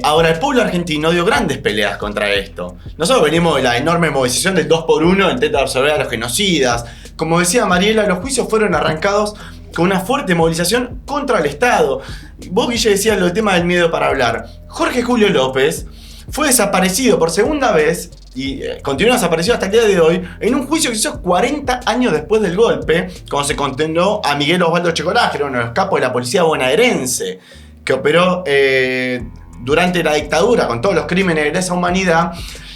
[SPEAKER 1] Ahora, el pueblo argentino dio grandes peleas contra esto. Nosotros venimos de la enorme movilización del 2x1 en intento de absorber a los genocidas. Como decía Mariela, los juicios fueron arrancados con una fuerte movilización contra el Estado. Vos, Guille, decías lo del tema del miedo para hablar. Jorge Julio López fue desaparecido por segunda vez y continúa desaparecido hasta el día de hoy en un juicio que se hizo 40 años después del golpe, cuando se condenó a Miguel Osvaldo Checolás, que era uno de los capos de la policía bonaerense, que operó durante la dictadura con todos los crímenes de lesa humanidad.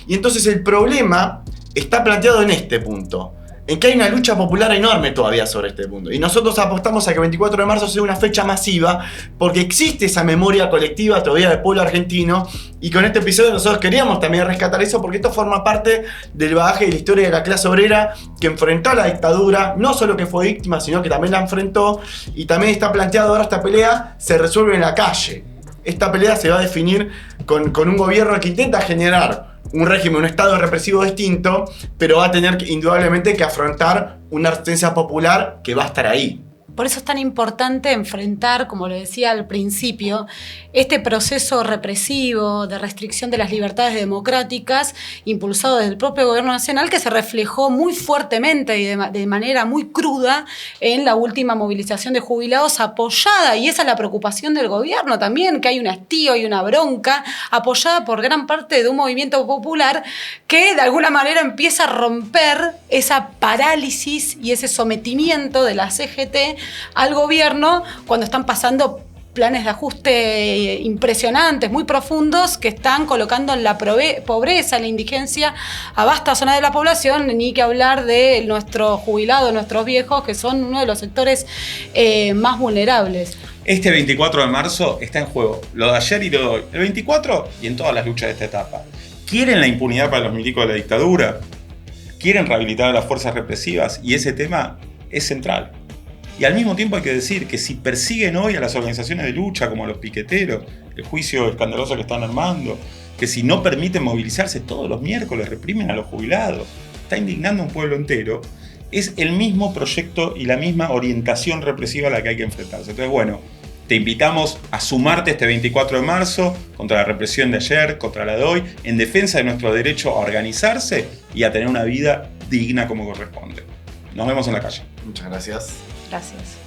[SPEAKER 1] Y entonces el problema está planteado en este punto. en que hay una lucha popular enorme todavía sobre este mundo. Y nosotros apostamos a que el 24 de marzo sea una fecha masiva, porque existe esa memoria colectiva todavía del pueblo argentino, y con este episodio nosotros queríamos también rescatar eso, porque esto forma parte del bagaje de la historia de la clase obrera que enfrentó a la dictadura, no solo que fue víctima, sino que también la enfrentó, y también está planteado ahora esta pelea se resuelve en la calle. Esta pelea se va a definir con un gobierno que intenta generar un régimen, un estado represivo distinto, pero va a tener indudablemente que afrontar una resistencia popular que va a estar ahí.
[SPEAKER 2] Por eso es tan importante enfrentar, como lo decía al principio, este proceso represivo de restricción de las libertades democráticas impulsado desde el propio gobierno nacional, que se reflejó muy fuertemente y de manera muy cruda en la última movilización de jubilados apoyada, y esa es la preocupación del gobierno también, que hay un hastío y una bronca apoyada por gran parte de un movimiento popular que de alguna manera empieza a romper esa parálisis y ese sometimiento de la CGT al gobierno cuando están pasando planes de ajuste impresionantes, muy profundos, que están colocando en la pobreza, en la indigencia a vastas zonas de la población, ni que hablar de nuestros jubilados, nuestros viejos, que son uno de los sectores más vulnerables.
[SPEAKER 3] Este 24 de marzo está en juego lo de ayer y lo de hoy. El 24 y en todas las luchas de esta etapa. ¿Quieren la impunidad para los milicos de la dictadura? ¿Quieren rehabilitar a las fuerzas represivas? Y ese tema es central. Y al mismo tiempo hay que decir que si persiguen hoy a las organizaciones de lucha, como a los piqueteros, el juicio escandaloso que están armando, que si no permiten movilizarse todos los miércoles, reprimen a los jubilados, está indignando a un pueblo entero, es el mismo proyecto y la misma orientación represiva a la que hay que enfrentarse. Entonces, bueno, te invitamos a sumarte este 24 de marzo contra la represión de ayer, contra la de hoy, en defensa de nuestro derecho a organizarse y a tener una vida digna como corresponde. Nos vemos en la calle.
[SPEAKER 1] Muchas gracias.
[SPEAKER 2] Gracias.